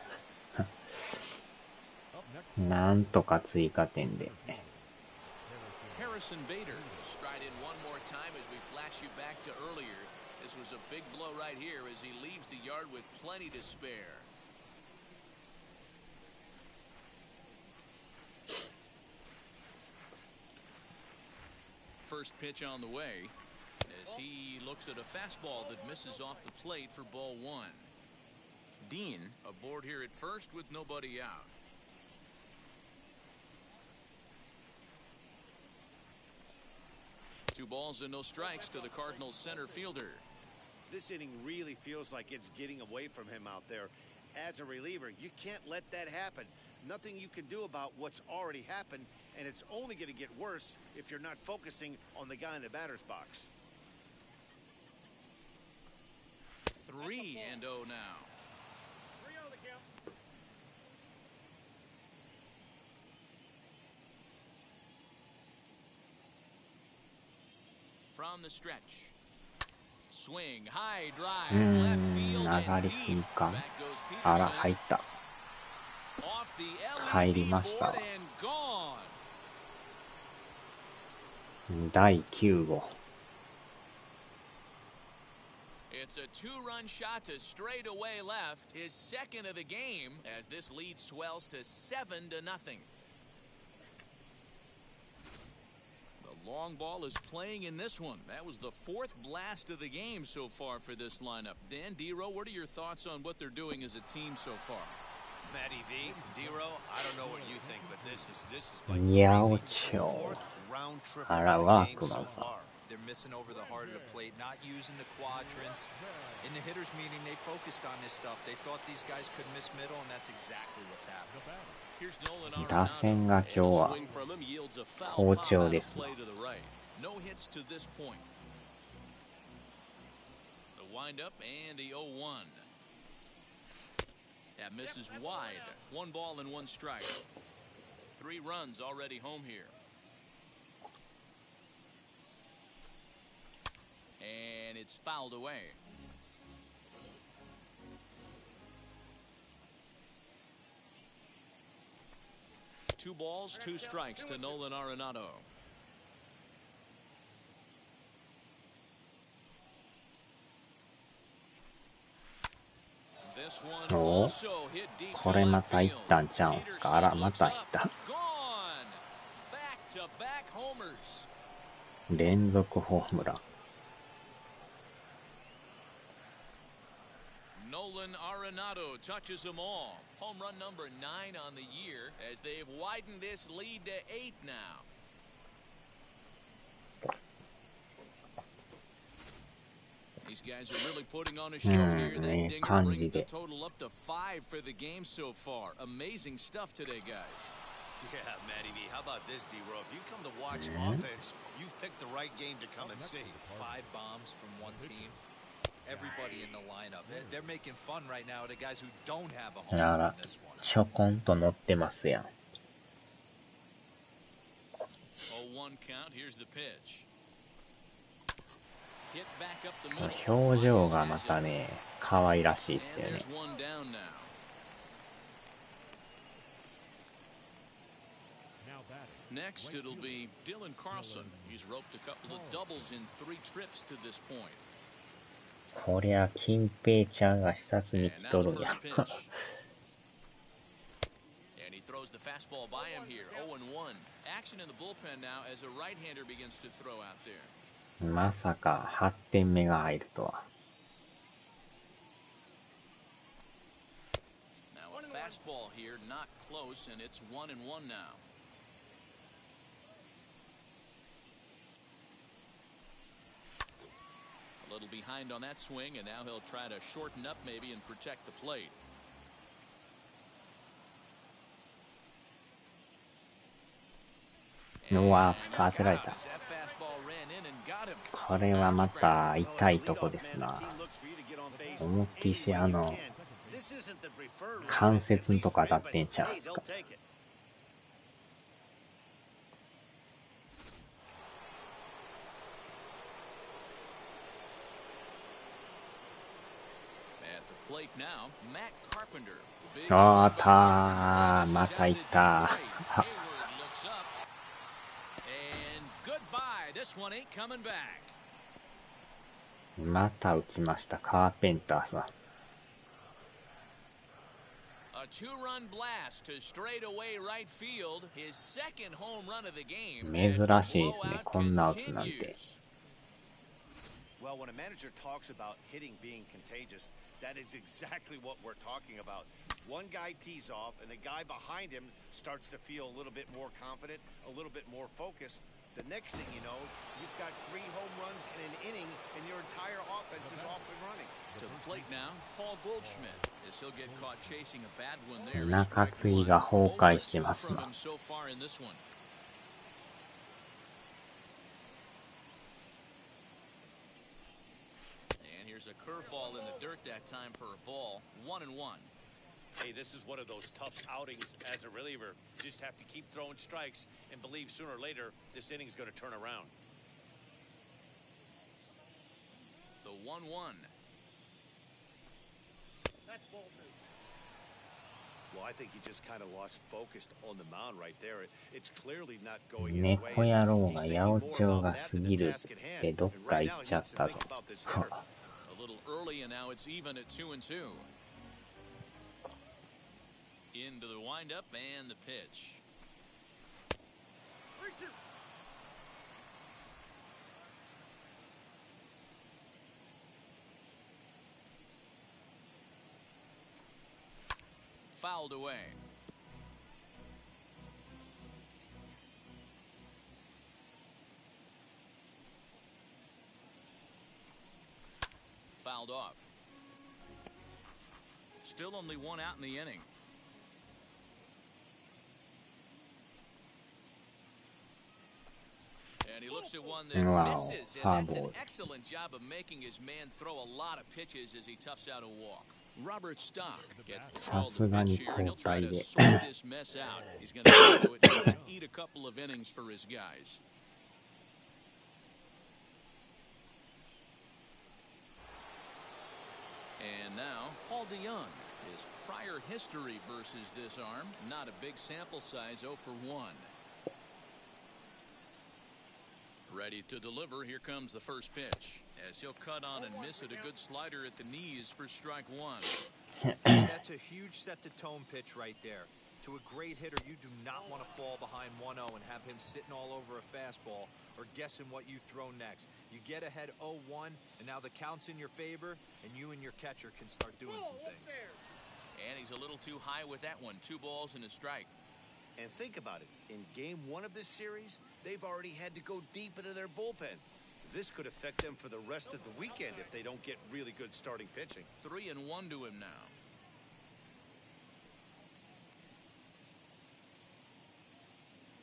なんとか追加点で。 Harrison Bader will stride in one more time as we flash you back to earlier. This was a big blow right here as he leaves the yard with plenty to spare. First pitch on the way. as he looks at a fastball that misses off the plate for ball one. Dean aboard here at first with nobody out. Two balls and no strikes to the Cardinals center fielder. This inning really feels like it's getting away from him out there. As a reliever, you can't let that happen. Nothing you can do about what's already happened, and it's only going to get worse if you're not focusing on the guy in the batter's box. 3-0 now. From the stretch. Swing, high drive, left field 上がり and すぎ deep. か。 Back goes あら、 Peterson. 入った。 Off the 入り LED ました board and gone. 第9号。 It's a two-run shot to straightaway left, his second of the game, as this lead swells to 7-0. The long ball is playing in this one. That was the fourth blast of the game so far for this lineup. Dan, D-Row, what are your thoughts on what they're doing as a team so far? Matty V, D-Row, I don't know what you think, but this is ニャオ like チ crazy. ョ Fourth round trip あ of ら、 the ワー game クマ so ンさん。 far. They're missing over the heart of the plate, not using the quadrants. In the hitters meeting, they focused on this stuff. They thought these guys could miss middle, and that's exactly what's happened. Here's Nolan 打線が今日は swing from him yields a foul 好 pop 調 out で of すな。 play to the right. No hits to this point. The windup and the 0-1. That misses wide. 1 ball and 1 strike. 3 runs already home here. And it's fouled away. Two balls, 2 strikes to Nolan Arenado. This one お also hit deep こ to れま left た行 field. ったんちゃうんすか。あら、ま Peterson た looks 行っ up. た。 Gone. Back-to-back homers. 連続ホームラン。 Nolan Arenado touches them all. Home run number 9 on the year as they've widened this lead to 8 now. These guys are really putting on a show here. That dinger brings the total up to 5 for the game so far. Amazing stuff today, guys. Yeah, Matty V, how about this, D-Row? If you come to watch offense, you've picked the right game to come and see. 5 bombs from one team. Everybody in the lineup. They're making fun right now of the guys who don't have a home あ run ら in this one. ちょこんと乗ってますやん。 0-1 count. Here's the pitch. Hit back up the middle. 表情がまたね、可愛らしいですよ And ね。 there's one down now. Next, it'll be Dylan Carlson. He's roped a couple of doubles in 3 trips to this point. こりゃ、金平ちゃんが視察に And 来 now と the るんや。 first pitch. And he throws the fastball by him here. 0-1. Action in the bullpen now as a right-hander begins to throw out there. まさか8点目が入るとは。 Now a fastball here, not close, and it's 1-1 now. A little behind on that swing, and now he'll try to shorten up maybe and protect the plate. And うわ、当てられ got た。 it. That fastball ran in and got him. これはまた痛いとこですな。思いっきし関節のとこ当たってんちゃうんすか。 Plate now, Matt Carpenter. Big あ swing ー by たー、 Carpenter. ま This is た out い to っ deep た。 right. Hayward looks up. And goodbye. This one ain't coming back. また打ちました、カーペンターさん。 A 2-run blast to straightaway right field. His second home run of the game. 珍しいですね、こんな打つなんて。Well, when a manager talks about hitting being contagious, that is exactly what we're talking about. One guy tees off, and the guy behind him starts to feel a little bit more confident, a little bit more focused. The next thing you know, you've got 3 home runs in an inning, and your entire offense is off and running. To the plate now, Paul Goldschmidt, as he'll get caught chasing a bad one there. 中継ぎが崩壊してます from な。 him so far in this one. And here's a curveball in the dirt that time for a ball. 1-1. Hey, this is one of those tough outings as a reliever. You just have to keep throwing strikes and believe sooner or later this inning's going to turn around. The 1-1. Well, I think he just kind of lost focus on the mound right there. It's clearly not going his 猫 way. 野郎 He's が thinking 八 more 百長 about が that 過 than ぎ the るっ task at て hand. どっ And か right 行 now っ he ちゃっ needs to たぞ think about this は hitter. A little early, and now it's even at 2-2. Into the windup and the pitch. Fouled away. Fouled off. Still only 1 out in the inning. And he looks at one that Wow, misses, and that's an excellent job of making his man throw a lot of pitches as he toughs out a walk. Robert Stock gets the call to pitch here, and he'll try to sort this mess out. He's going to have to at least eat a couple of innings for his guys. And now, Paul DeYoung. His prior history versus this arm, not a big sample size, 0 for 1. Ready to deliver. Here comes the first pitch. As he'll cut on and miss it, a good slider at the knees for strike 1. That's a huge set-the-tone pitch right there. To a great hitter, you do not want to fall behind 1-0 and have him sitting all over a fastball or guessing what you throw next. You get ahead 0-1, and now the count's in your favor, and you and your catcher can start doing some things. And he's a little too high with that one. 2 balls and a strike. And think about it. In game 1 of this series, they've already had to go deep into their bullpen. This could affect them for the rest of the weekend if they don't get really good starting pitching. 3-1 to him now.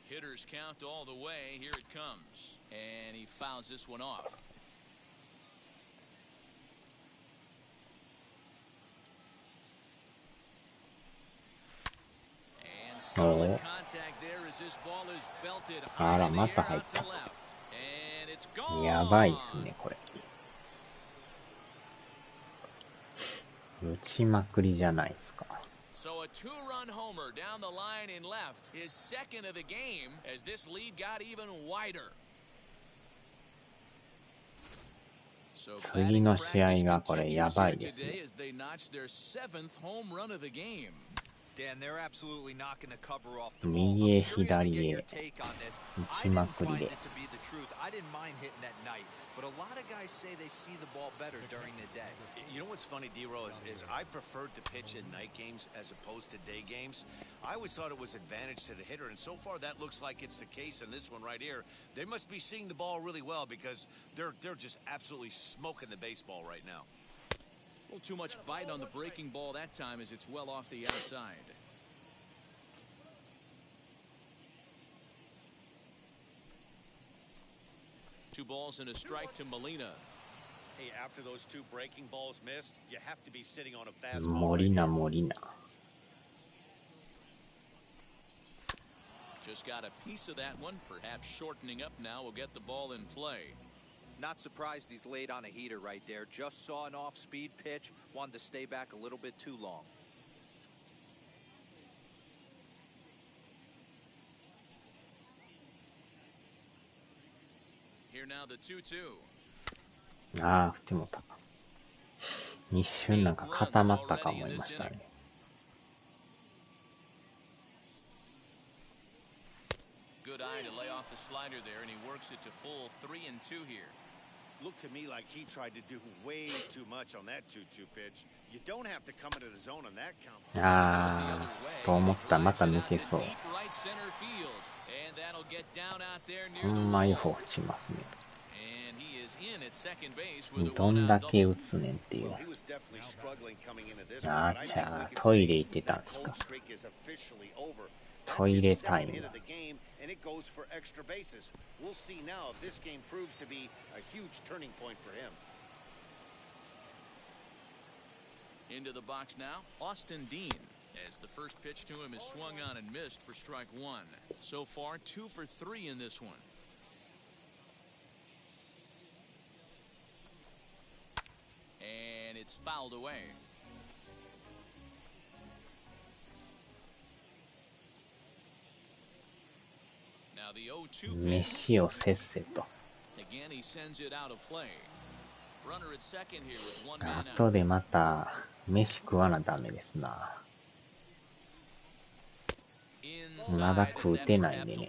Hitters count all the way. Here it comes. And he fouls this one off. And solid contact there as this ball is belted high in the air out to left. And it's gone. やばいですねこれ。打ちまくりじゃないですか。So a 2-run homer down the line in left, his second of the game, as this lead got even wider. So 次の試合がこれやばいですね。 today as they notch their 7th home run of the game. Dan, they're absolutely not going to cover off the ball. 右へ I'm curious to get 左 your へ take on this. 打 I ちま didn't くり find で it to be the truth. I didn't mind hitting at night, but a lot of guys say they see the ball better during the day. You know what's funny, D-Row, is I preferred to pitch in night games as opposed to day games. I always thought it was advantage to the hitter, and so far that looks like it's the case in this one right here. They must be seeing the ball really well because they're just absolutely smoking the baseball right now. A little too much bite on the breaking ball that time as it's well off the outside. Two balls and a strike to Molina. Hey, after those 2 breaking balls missed, you have to be sitting on a fastball. モリナモリナ。 Just got a piece of that one, perhaps shortening up now. Will get the ball in play. Not surprised he's laid on a heater right there. Just saw an off-speed pitch. Wanted to stay back a little bit too long. Here now the 2-2. ああ、振ってもた。一瞬なんか固まったか思いましたね。Good eye to lay off the slider there, and he works it to full 3-2 here. Looked to me like he tried to do way too much on that 2-2 pitch. You don't have to come into the zone on that count. あー、と思ったらまた抜けそう。ほんま UFO 落ちますね。どんだけ打つねんっていう。あーちゃー、トイレ行ってたんですか。トイレタイム。And it goes for extra bases. We'll see now if this game proves to be a huge turning point for him. Into the box now, Austin Dean, as the first pitch to him is swung on and missed for strike one. So far, 2 for 3 in this one. And it's fouled away. Now the 0-2 飯をせっせと。 Again, he sends it out of play. Runner at second here with one man out. 後でまた飯食わなダメですな。まだ食うてないんでね。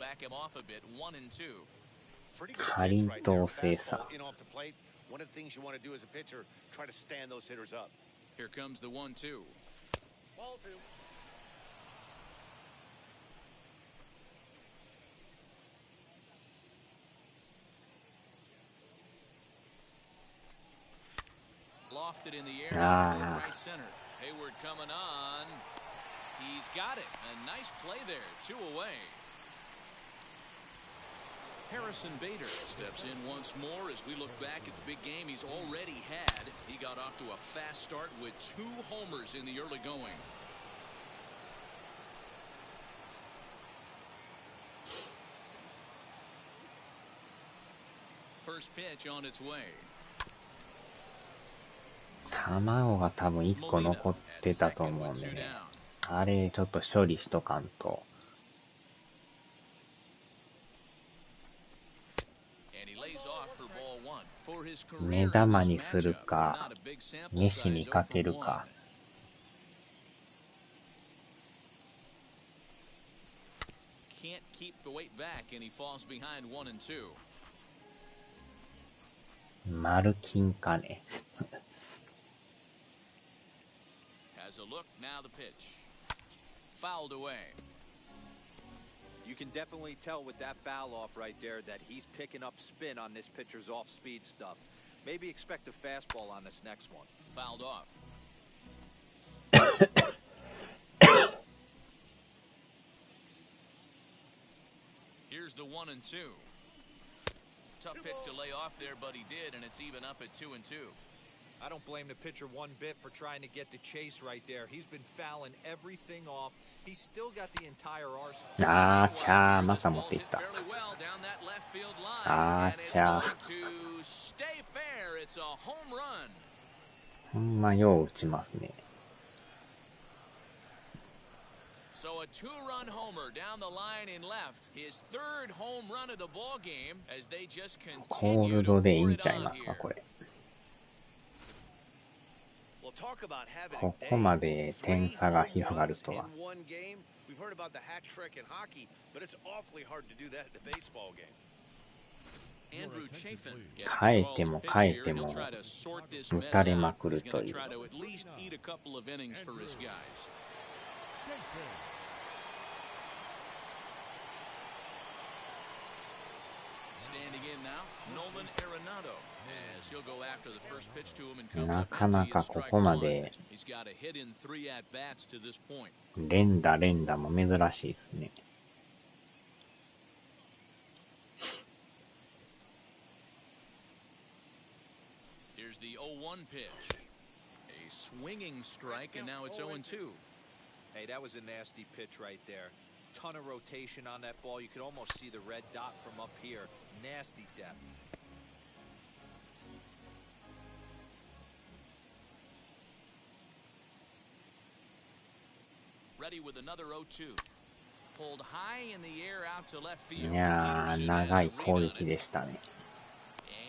かりんとう精査。One of the things you want to do as a pitcher, try to stand those hitters up. Here comes the 1-2. Ball 2. Lofted in the air toward right center. Hayward coming on. He's got it. A nice play there. 2 away. Harrison Bader steps in once more as we look back at the big game he's already had. He got off to a fast start with 2 homers in the early going. First pitch on its way. 卵が多分1個残ってたと思うんでね。あれちょっと処理しとかんと。目玉にするか、飯にかけるか。丸金かね。Has a look, now the pitch. Fouled away. You can definitely tell with that foul off right there that he's picking up spin on this pitcher's off-speed stuff. Maybe expect a fastball on this next one. Fouled off. Here's the 1-2. Tough pitch to lay off there, but he did, and it's even up at 2-2. I don't blame the pitcher one bit for trying to get the chase right there. He's been fouling everything off. He's still got the entire arsenal. あーちゃー、また持っていった。あーちゃー。ほんまよう打ちますね。So a 2-run homer down the line in left. His 3rd home run of the ball game as they just continue to pour it on here. コールドでいいんちゃいますかこれ。ここまで点差が広がるとは。変えても変えても打たれまくるという。なかなかここまで連打も珍しいですね。Here's the 0-1 pitch. A swinging strike, and now it's 0-2. Hey, that was a nasty pitch right there. Ton of rotation on that ball. You could almost see the red dot from up here. Nasty depth. Ready with another 0-2. Pulled high in the air out to left field. いやー、長い攻撃でしたね。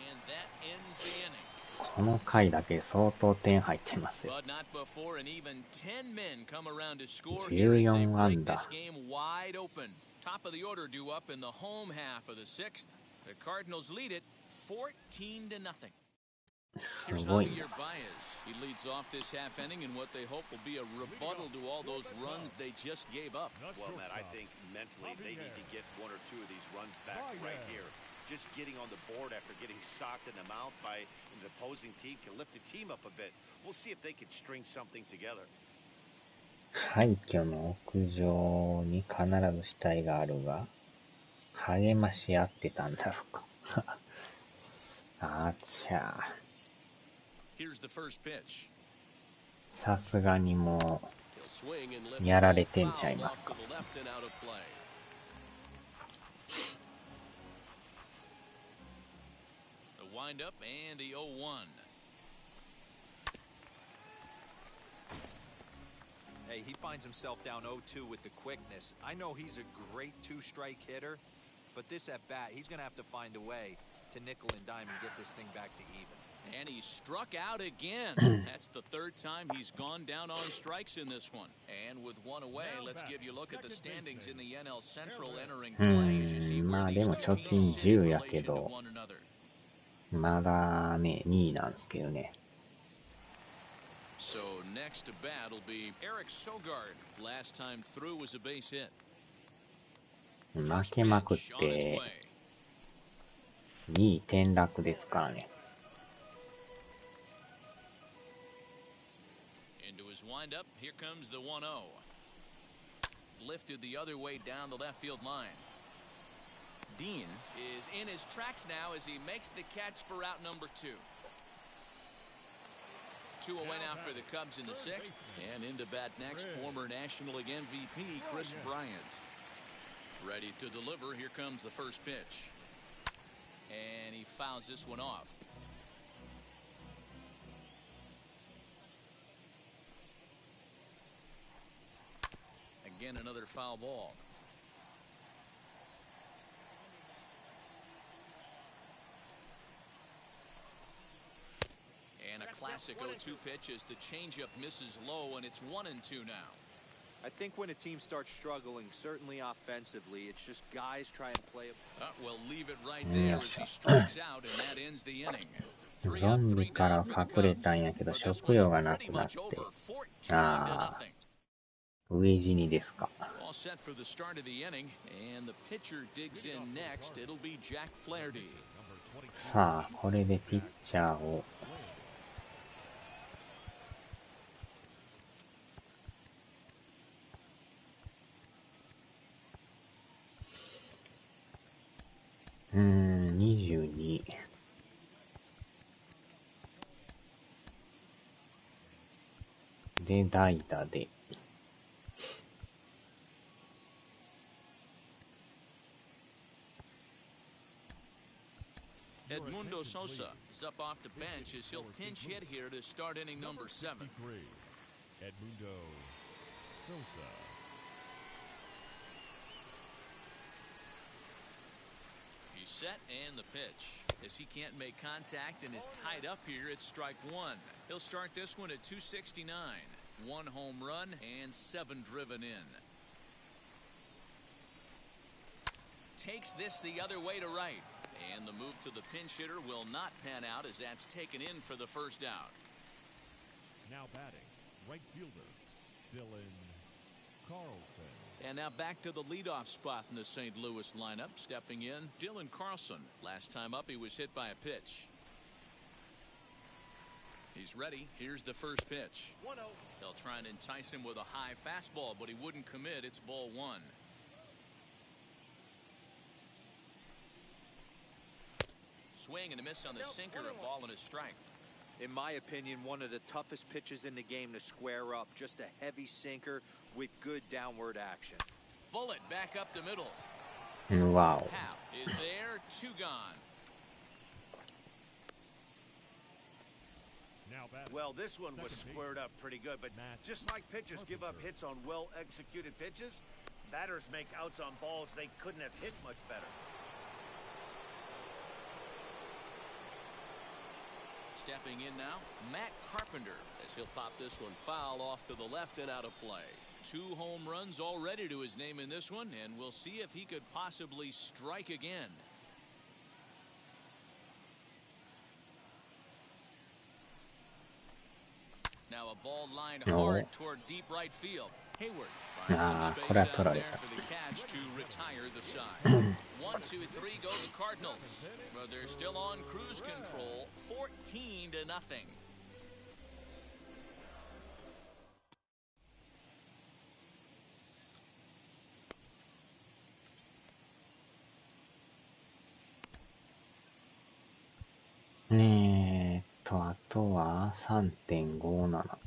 And that ends the inning. この回だけ相当点入ってますよ。But not before an even 10 men come around to score 14安打。 this game wide open. Top of the order due up in the home half of the 6th. The Cardinals lead it 14-0. す Here's ごい Javier な。 Baez. He leads off this half inning in what they hope will be a rebuttal to all those runs they just gave up. Well, Matt, I think mentally they need to get one or two of these runs back right here. Just getting on the board after getting socked in the mouth by an opposing team can lift the team up a bit. We'll see if they can string something together. 廃墟の屋上に必ず死体があるが、励まし合ってたんだろうか。あちゃ。Here's the first pitch. さすがにも He'll swing and う、 lift やら the れ ball てんちゃい foul ま off す to か。 the left and out of play. The windup and the 0-1. Hey, he finds himself down 0-2 with the quickness. I know he's a great two-strike hitter, but this at bat, he's going to have to find a way to nickel and dime and get this thing back to even. And he struck out again. That's the third time he's gone down on strikes in this one. And with one away, let's give you a look at the standings in the NL Central entering play as you see where まあ these でも two 貯金 teams sit in 10やけ relation to ど、 one another. まだね、2位なんですけどね。 So next to bat will be Eric Sogard. Last time through was a base hit. 負けまくっ Pitch on its て way. 2位転落ですからね。 Into his windup, here comes the 1-0. Lifted the other way down the left field line. Dean is in his tracks now as he makes the catch for out number 2. 2 away now for the Cubs in the 6th. And into bat next, former National League MVP Chris Bryant. Ready to deliver. Here comes the first pitch. And he fouls this one off. Again, another foul ball. And a classic 0-2 pitch as the changeup misses low, and it's 1-2 now. I think when a team starts struggling, certainly offensively, it's just guys try and play. We'll leave it right there as he strikes out, and that ends the inning. ゾンビから隠れたんやけど、食料がなくなって。ああ、飢え死にですか。 All set for the start of the inning, and the pitcher digs in next. It'll be Jack Flaherty. さあ、これでピッチャーを。22。で、代打で。Edmundo Sosa is up off the bench as he'll pinch hit here to start inning number 7. Edmundo Sosa. He's set and the pitch. As he can't make contact and is tied up here, it's strike 1. He'll start this one at 269. 1 home run and 7 driven in. Takes this the other way to right. And the move to the pinch hitter will not pan out as that's taken in for the first out. Now batting, right fielder, Dylan Carlson. And now back to the leadoff spot in the St. Louis lineup. Stepping in, Dylan Carlson. Last time up, he was hit by a pitch. He's ready. Here's the first pitch. 1-0. They'll try and entice him with a high fastball, but he wouldn't commit. It's ball 1. Swing and a miss on the sinker, a ball and a strike. In my opinion, one of the toughest pitches in the game to square up. Just a heavy sinker with good downward action. Bullet back up the middle. Wow. Hap is there, 2 gone. Now batting. Well, this one was Second squared up pretty good, but just like pitchers give up hits on well-executed pitches, batters make outs on balls they couldn't have hit much better. Stepping in now, Matt Carpenter, as he'll pop this one foul off to the left and out of play. 2 home runs already to his name in this one, and we'll see if he could possibly strike again. ball lined Oh. hard toward deep right field. Hayward finds some Ah, space これは out 取られ there た。 for the catch to retire the side. 1, 2, 3 go the Cardinals, but they're still on cruise control, 14-0. あとは3.57。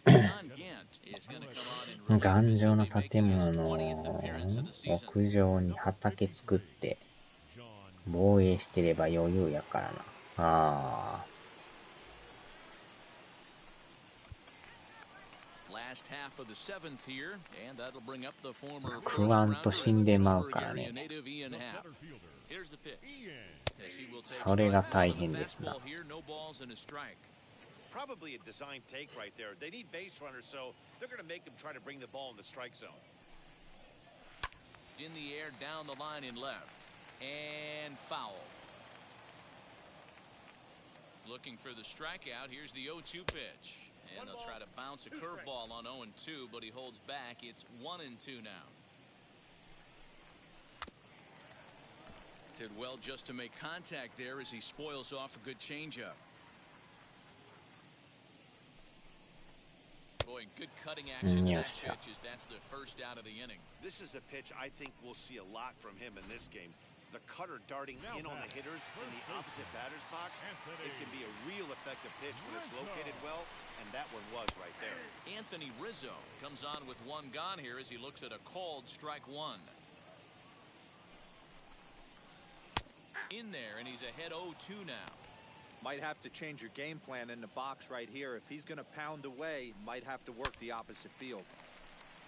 John Gant is going to come on in relief 頑 as 丈 he'll な be making 建 his 物の 20th appearance of the season. 屋上に畑作って防衛してれば余裕やからな。あ Last half of the 7th here, and that'll bring up the former 食わんと first 死んでまう rounder から and ね。 Lynchburg area native Ian Happ. Here's the pitch. As he will take それが strike 大 one on 変 the ですな。 fastball here, no balls and a strike. Probably a design take right there. They need base runners, so they're going to make them try to bring the ball in the strike zone. In the air, down the line in left, and foul. Looking for the strikeout. Here's the 0-2 pitch. And they'll try to bounce a curveball on 0-2, but he holds back. It's 1-2 now. Did well just to make contact there as he spoils off a good changeup. Boy, good cutting action in that pitch as that's the first out of the inning. This is a pitch I think we'll see a lot from him in this game. The cutter darting in on the hitters in the opposite batter's box. It can be a real effective pitch when it's located well, and that one was right there. Anthony Rizzo comes on with one gone here as he looks at a called strike one. In there, and he's ahead 0-2 now. Might have to change your game plan in the box right here. If he's going to pound away, might have to work the opposite field.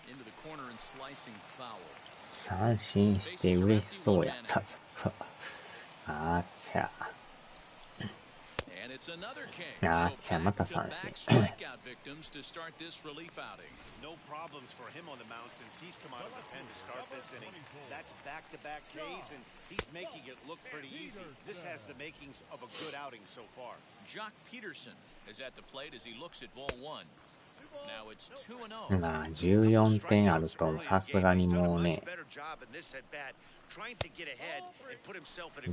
Into the corner and slicing foul. 三振して嬉しそうやった。あーちゃ。 And it's another king. あ So ーちゃ、また back to 三 back 振。 strikeout victims to start this relief outing. No problems for him on the mound since he's come out of the pen to start this inning. That's back-to-back Ks, and he's making it look pretty easy. This has the makings of a good outing so far. Jock Peterson is at the plate as he looks at ball one. Now it's 2-0. まあ14点あるとさすがにもうね、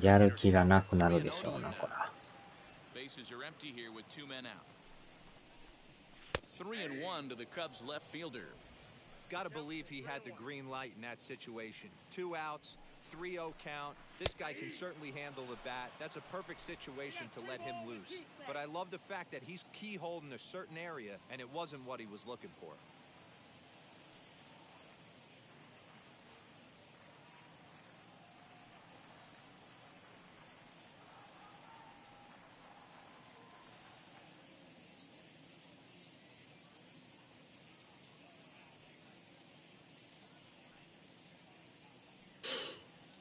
やる気がなくなるでしょうな、こら。 Bases are empty here with 2 men out. 3-1 to the Cubs left fielder. Gotta believe he had the green light in that situation. 2 outs, 3-0 count. This guy can certainly handle the bat. That's a perfect situation to let him loose. But I love the fact that he's keyholed in a certain area, and it wasn't what he was looking for.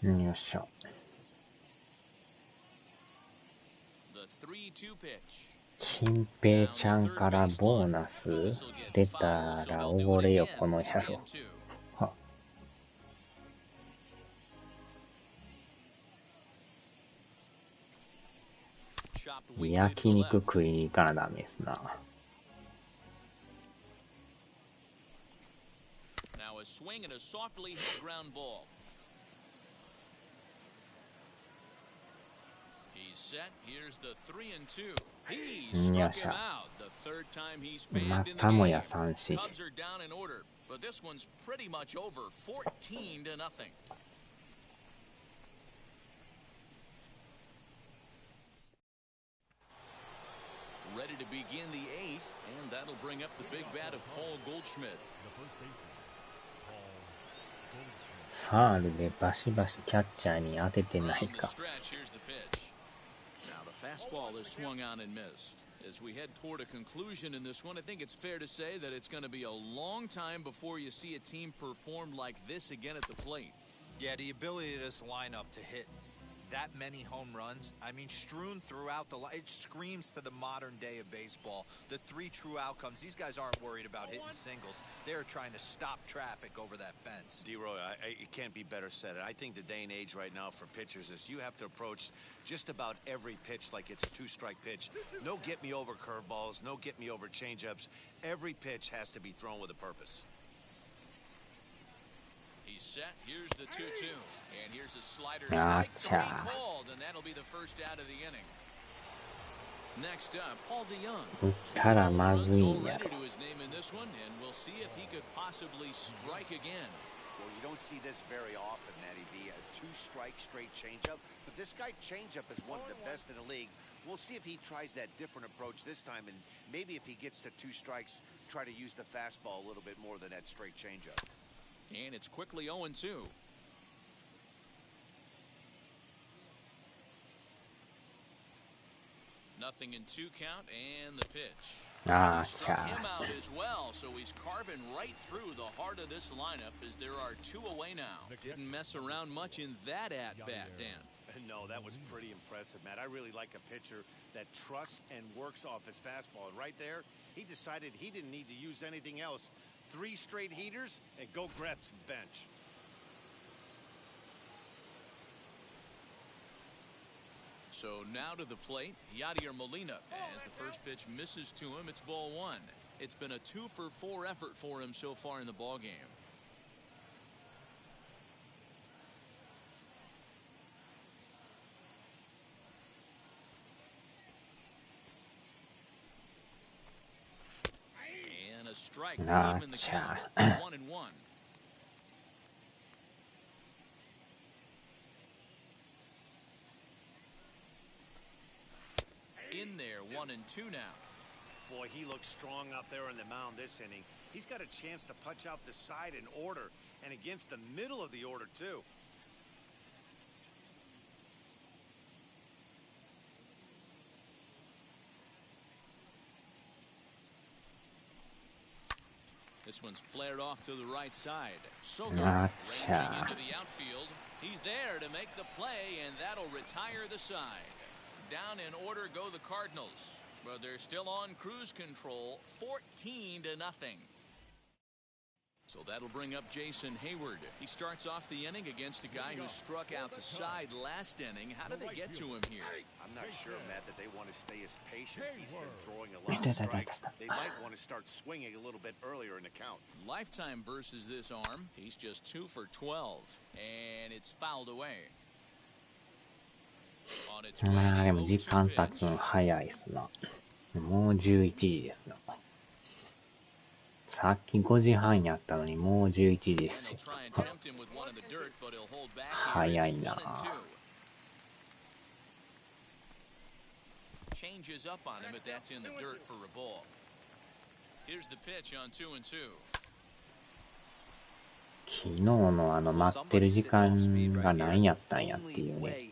よっしょ。 The 3-2 pitch. 金平ちゃんからボーナス出たらおごれよ、この野郎。は。焼肉食いに行かなダメですな。 Now a swing and a softly hit ground ball. He's set. Here's the 3-2. He struck him out. The third time he's fanned in the game. Cubs are down in order, but this one's pretty much over. 14-0. Ready to begin the 8th, and that'll bring up the big bat of Paul Goldschmidt. ファールでバシバシキャッチャーに当ててないか。 Now the fastball is swung on and missed. As we head toward a conclusion in this one, I think it's fair to say that it's going to be a long time before you see a team perform like this again at the plate. Yeah, the ability of this lineup to hit that many home runs, I mean, strewn throughout the line. It screams to the modern day of baseball. The 3 true outcomes. These guys aren't worried about hitting singles. They're trying to stop traffic over that fence. D-Roy, it can't be better said. I think the day and age right now for pitchers is you have to approach just about every pitch like it's a 2-strike pitch. No get-me-over curveballs, no get-me-over changeups. Every pitch has to be thrown with a purpose. He's set. Here's the 2-2. And here's a slider strike 3 called, and that'll be the first out of the inning. Next up, Paul DeYoung. 打ったらまずいやろ。 Already to his name in this one, and we'll see if he could possibly strike again. Well, you don't see this very often, Matty B. A 2-strike straight changeup. But this guy changeup is one of the best in the league. We'll see if he tries that different approach this time, and maybe if he gets to 2 strikes, try to use the fastball a little bit more than that straight changeup. And it's quickly 0-2. Nothing in 2 count, and the pitch. Struck him out as well, so he's carving right through the heart of this lineup as there are 2 away now. Didn't mess around much in that at-bat, Dan. No, that was pretty impressive, Matt. I really like a pitcher that trusts and works off his fastball. And right there, he decided he didn't need to use anything else. 3 straight heaters and go grab some bench. So now to the plate, Yadier Molina. As the first pitch misses to him, it's ball 1. It's been a 2-for-4 effort for him so far in the ballgame. And a strike to even the count. 1-1. In there, 1-2 now. Boy, he looks strong out there on the mound this inning. He's got a chance to punch out the side in order, and against the middle of the order, too. This one's flared off to the right side. Sogard ranging into the outfield. He's there to make the play, and that'll retire the side. Down in order go the Cardinals, but they're still on cruise control, 14-0. So that'll bring up Jason Hayward. He starts off the inning against a guy who struck out the side last inning. How did they get to him here? I'm not sure, Matt, that they want to stay as patient. He's been throwing a lot of strikes. They might want to start swinging a little bit earlier in the count. Lifetime versus this arm. He's just 2 for 12, and it's fouled away. まあでも時間経つの早いっすな。もう11時ですな。さっき5時半やったのにもう11時ですよ。早いな。Changes up on him, but that's in the dirt for a ball. Here's the pitch on 2-2. 昨日の待ってる時間が何やったんやっていうね。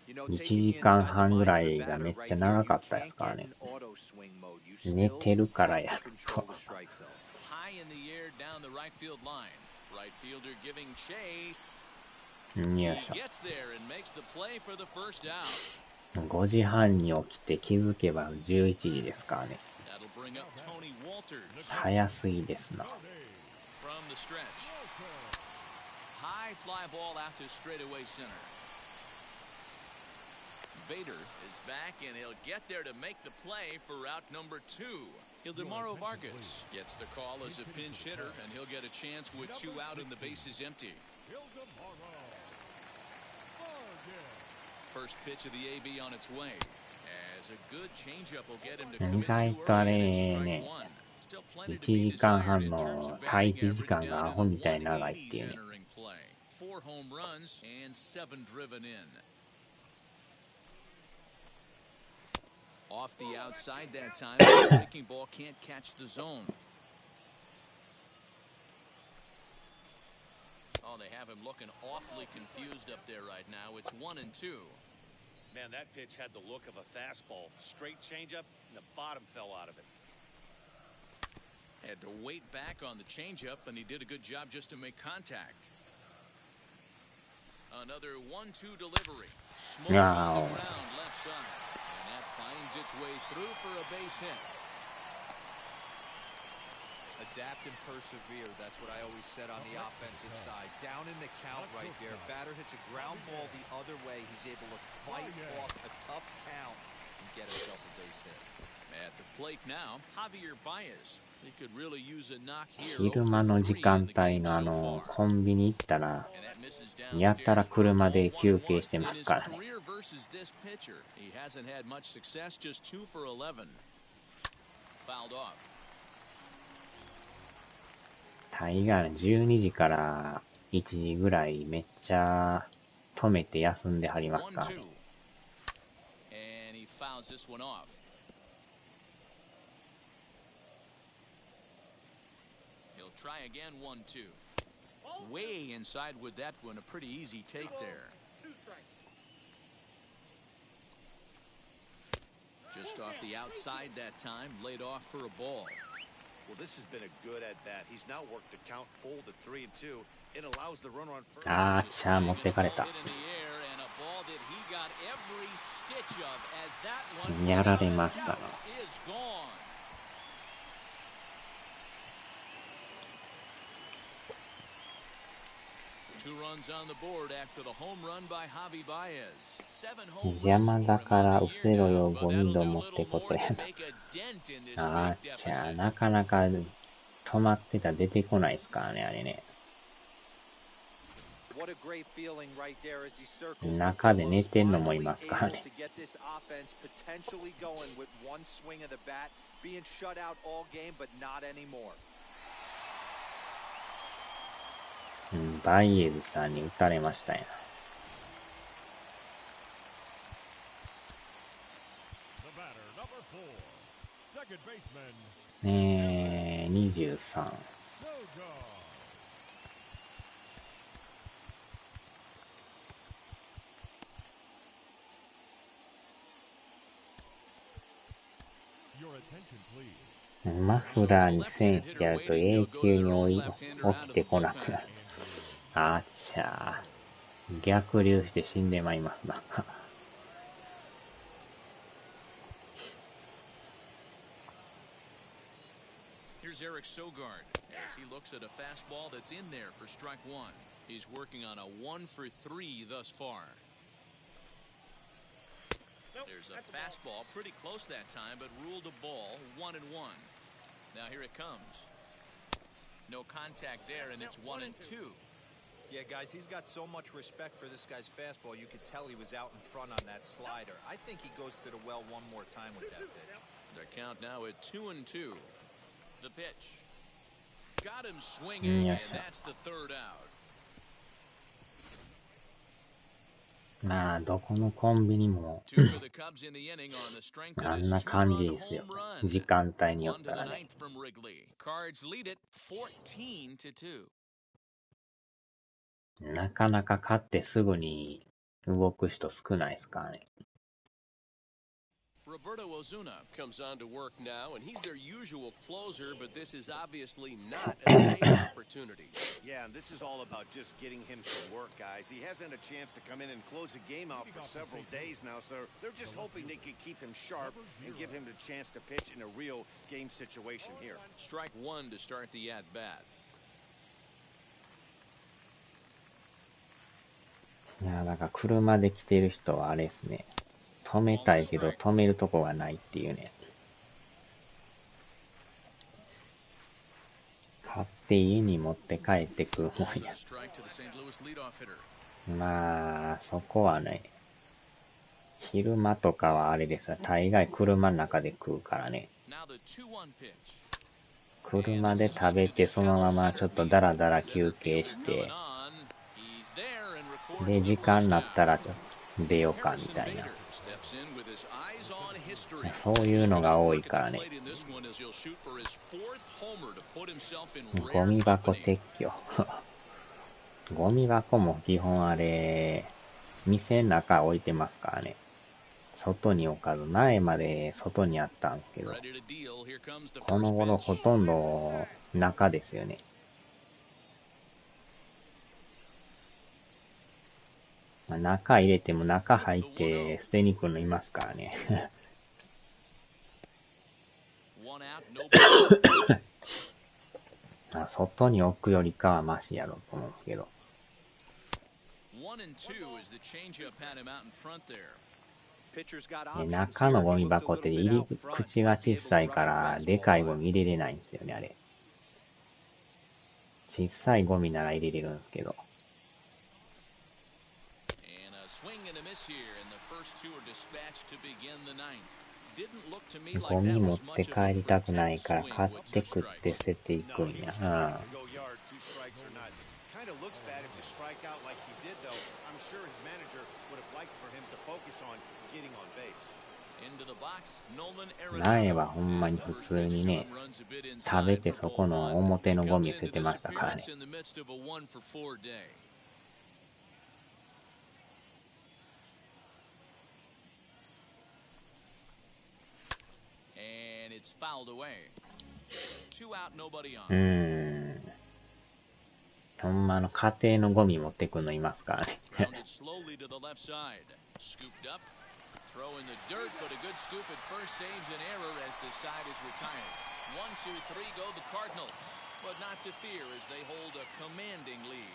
1時間半ぐらいがめっちゃ長かったですからね。寝てるからやっと。よいしょ。5時半に起きて気づけば11時ですからね。早すぎですな。Bader is back, and he'll get there to make the play for out number 2. Ildemaro Vargas gets the call as a pinch hitter, and he'll get a chance with 2 out and the bases empty. First pitch of the AB on its way. As a good changeup will get him to come in 2 early and strike 1. Still plenty to be desired in terms of batting average down to 1 innings entering play. 4 home runs and 7 driven in. Off the outside that time, the breaking ball can't catch the zone. Oh, they have him looking awfully confused up there right now. It's 1-2. Man, that pitch had the look of a fastball. Straight changeup, and the bottom fell out of it. Had to wait back on the changeup, and he did a good job just to make contact. Another 1-2 delivery. Smoking on the ground left side. And that finds its way through for a base hit. Adapt and persevere. That's what I always said on the offensive side. Down in the count right there. Batter hits a ground ball the other way. He's able to fight off a tough count and get himself a base hit. At the plate now, Javier Baez. He could really use a knock here. 昼間の時間帯のコンビニ行ったら、やたら車で休憩してますからね。He hasn't had much success, just 2 for 11. Fouled off. 大概12時から1時ぐらいめっちゃ止めて休んではりますからね。And he fouls this one off. He'll try again 1-2. Way inside with that one, a pretty easy take there. Just off the outside that time, laid off for a ball. Well, this has been a good at bat. He's now worked the count full to 3-2. It allows the runner on first. あー、ちゃー持ってかれた。やられましたな。邪魔だから失せろよ、ゴミどもってことやな。あーちゃ、なかなか止まってたら出てこないですからね、あれね。中で寝てんのもいますからね。バイエズさんに打たれましたよ。23。マフラーにセンスやると永久に起きてこなくなる。あちゃー、逆流して死んでまいますな。Here's Eric Sogard as he looks at a fastball that's in there for strike one. He's working on a 1 for 3 thus far. There's a fastball pretty close that time, but ruled a ball 1-1. Now here it comes. No contact there, and it's 1-2. Yeah, guys, he's got so much respect for this guy's fastball. You could tell he was out in front on that slider. I think he goes to the well one more time with that pitch. The count now at 2-2. The pitch. Got him swinging, and that's the third out. まあ、どこのコンビニもあんな感じですよ。時間帯によったらね。なかなか勝ってすぐに動く人少ないですからね。Roberto Ozuna comes on to work now, and he's their usual closer, but this is obviously not a safe opportunity. Yeah, and this is all about just getting him some work, guys. He hasn't a chance to come in and close the game out for several days now, so they're just hoping they can keep him sharp and give him the chance to pitch in a real game situation here. Strike one to start the at-bat. いや、だから車で来てる人はあれですね。止めたいけど止めるとこがないっていうね。買って家に持って帰ってくるもんや。まあ、そこはね、昼間とかはあれですよ。大概車の中で食うからね。車で食べてそのままちょっとダラダラ休憩して、で、時間になったら出ようかみたいな。そういうのが多いからね。ゴミ箱撤去。ゴミ箱も基本あれ、店の中置いてますからね。外に置かず、前まで外にあったんですけど、この頃ほとんど中ですよね。まあ、中入れても中入って捨てに来るのいますからね。まあ、外に置くよりかはマシやろうと思うんですけど。中のゴミ箱って入り口が小さいからでかいゴミ入れれないんですよね、あれ。小さいゴミなら入れれるんですけど。ゴミ持って帰りたくないから買って食って捨てていくんや。前はほんまに普通にね、食べてそこの表のゴミ捨ててましたからね。ほんまの家庭のゴミ持ってくんのいますからね。Throwing the dirt, but a good scoop at first saves an error as the side is retired. 1, 2, 3 go the Cardinals, but not to fear as they hold a commanding lead.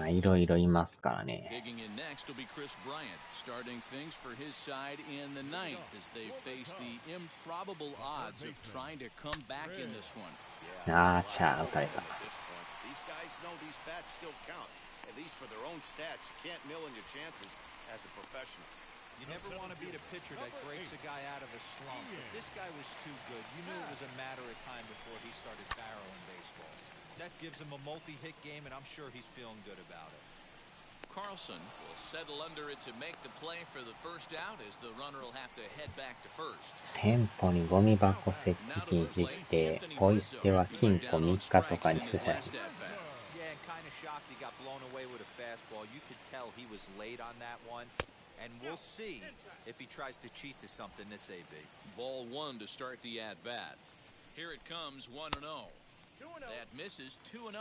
いろいろいますからね。Digging in next will be Chris Bryant, starting things for his side in the ninth as they face the improbable odds of trying to come back in this one. 打たれた。These guys know these bats still count. At least for their own stats, you can't mill in your chances as a professional. You never want to beat a pitcher that breaks a guy out of a slump. But this guy was too good. You knew it was a matter of time before he started barreling baseballs. That gives him a multi-hit game, and I'm sure he's feeling good about it. Carlson will settle under it to make the play for the first out as the runner will have to head back to first. 店舗にゴミ箱設置禁止して、ポイ捨ては禁錮3日とかにする。Yeah, and kind of shocked he got blown away with a fastball. You could tell he was late on that one, and we'll see if he tries to cheat to something this AB. Ball one to start the at bat. Here it comes, 1-0. That misses 2-0.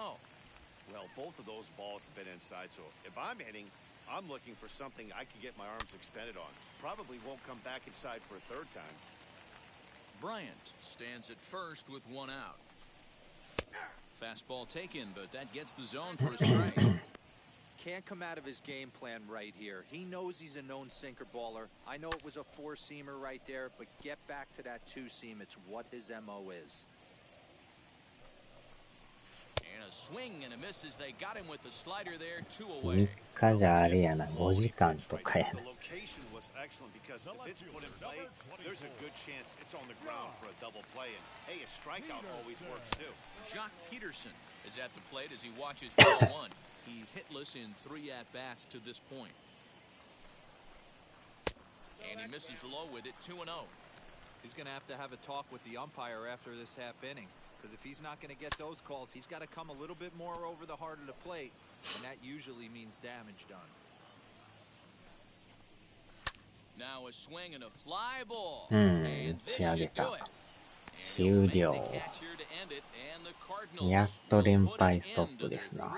Well, both of those balls have been inside, so if I'm hitting, I'm looking for something I can get my arms extended on. Probably won't come back inside for a third time. Bryant stands at first with one out. Fastball taken, but that gets the zone for a strike. Can't come out of his game plan right here. He knows he's a known sinker baller. I know it was a four-seamer right there, but get back to that two-seam. It's what his MO is. And a swing and a miss as they got him with the slider there, 2 3 away. 日じゃあれやな、5時間とかやな。The location was excellent because if it's put in play, there's a good chance it's on the ground for a double play. And hey, a strikeout always works too. Jock Peterson is at the plate as he watches ball one. He's hitless in 3 at-bats to this point. And he misses low with it, 2-0. He's going to have a talk with the umpire after this half inning. Because if he's not going to get those calls, he's got to come a little bit more over the heart of the plate, and that usually means damage done. Now a swing and a fly ball. And this should do it. 終了。やっと連敗ストップですな。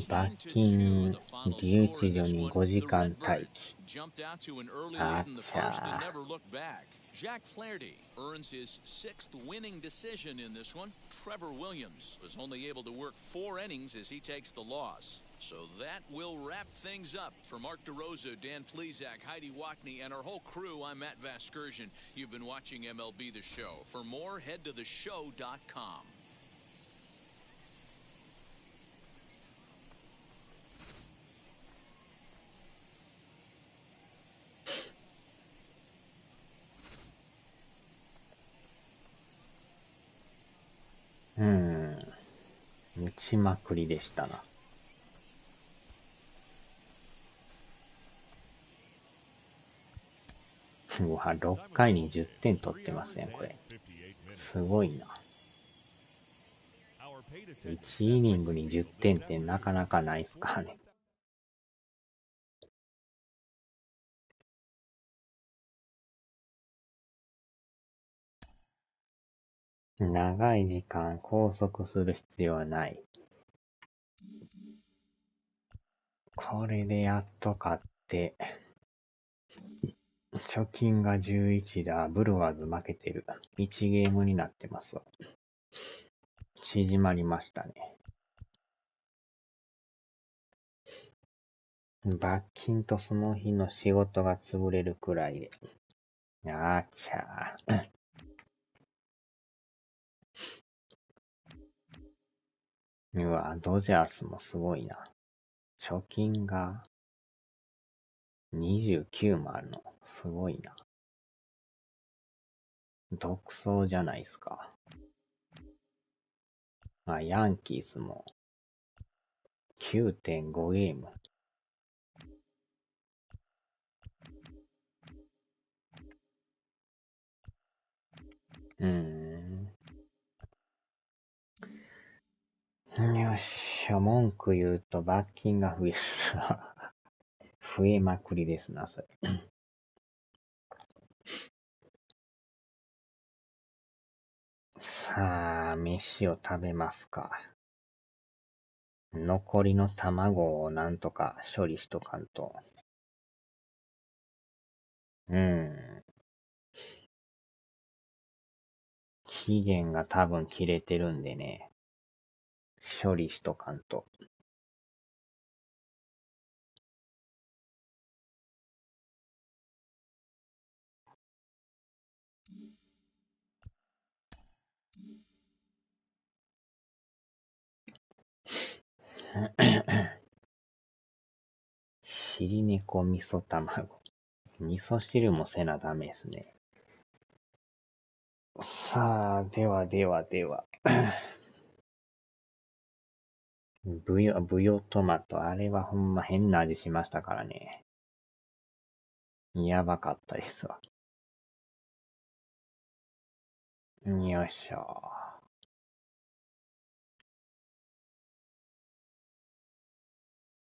罰金留置所に5時間待機。あっちゃ。Jack Flaherty earns his 6th winning decision in this one. Trevor Williams was only able to work 4 innings as he takes the loss. So that will wrap things up. For Mark DeRosa, Dan Plesac, Heidi Watney, and our whole crew, I'm Matt Vasgersian. You've been watching MLB The Show. For more, head to theshow.com. 打ちまくりでしたな。うわ、6回に10点取ってますね、これ。すごいな。1イニングに10点ってなかなかないっすからね。長い時間拘束する必要はない。これでやっと勝って、貯金が11だ。ブルワーズ負けてる。1ゲームになってますわ。縮まりましたね。罰金とその日の仕事が潰れるくらいで。あーちゃー。うわ、ドジャースもすごいな。貯金が29もあるの。すごいな。独走じゃないですか。ヤンキースも 9.5 ゲーム。よっしゃ、文句言うと罰金が増える。増えまくりですな、それ。さあ、飯を食べますか。残りの卵をなんとか処理しとかんと。期限が多分切れてるんでね。処理しとかんと。尻猫味噌卵。味噌汁もせなダメですね。さあ、では。ブヨトマト、あれはほんま変な味しましたからね。やばかったですわ。よいしょ。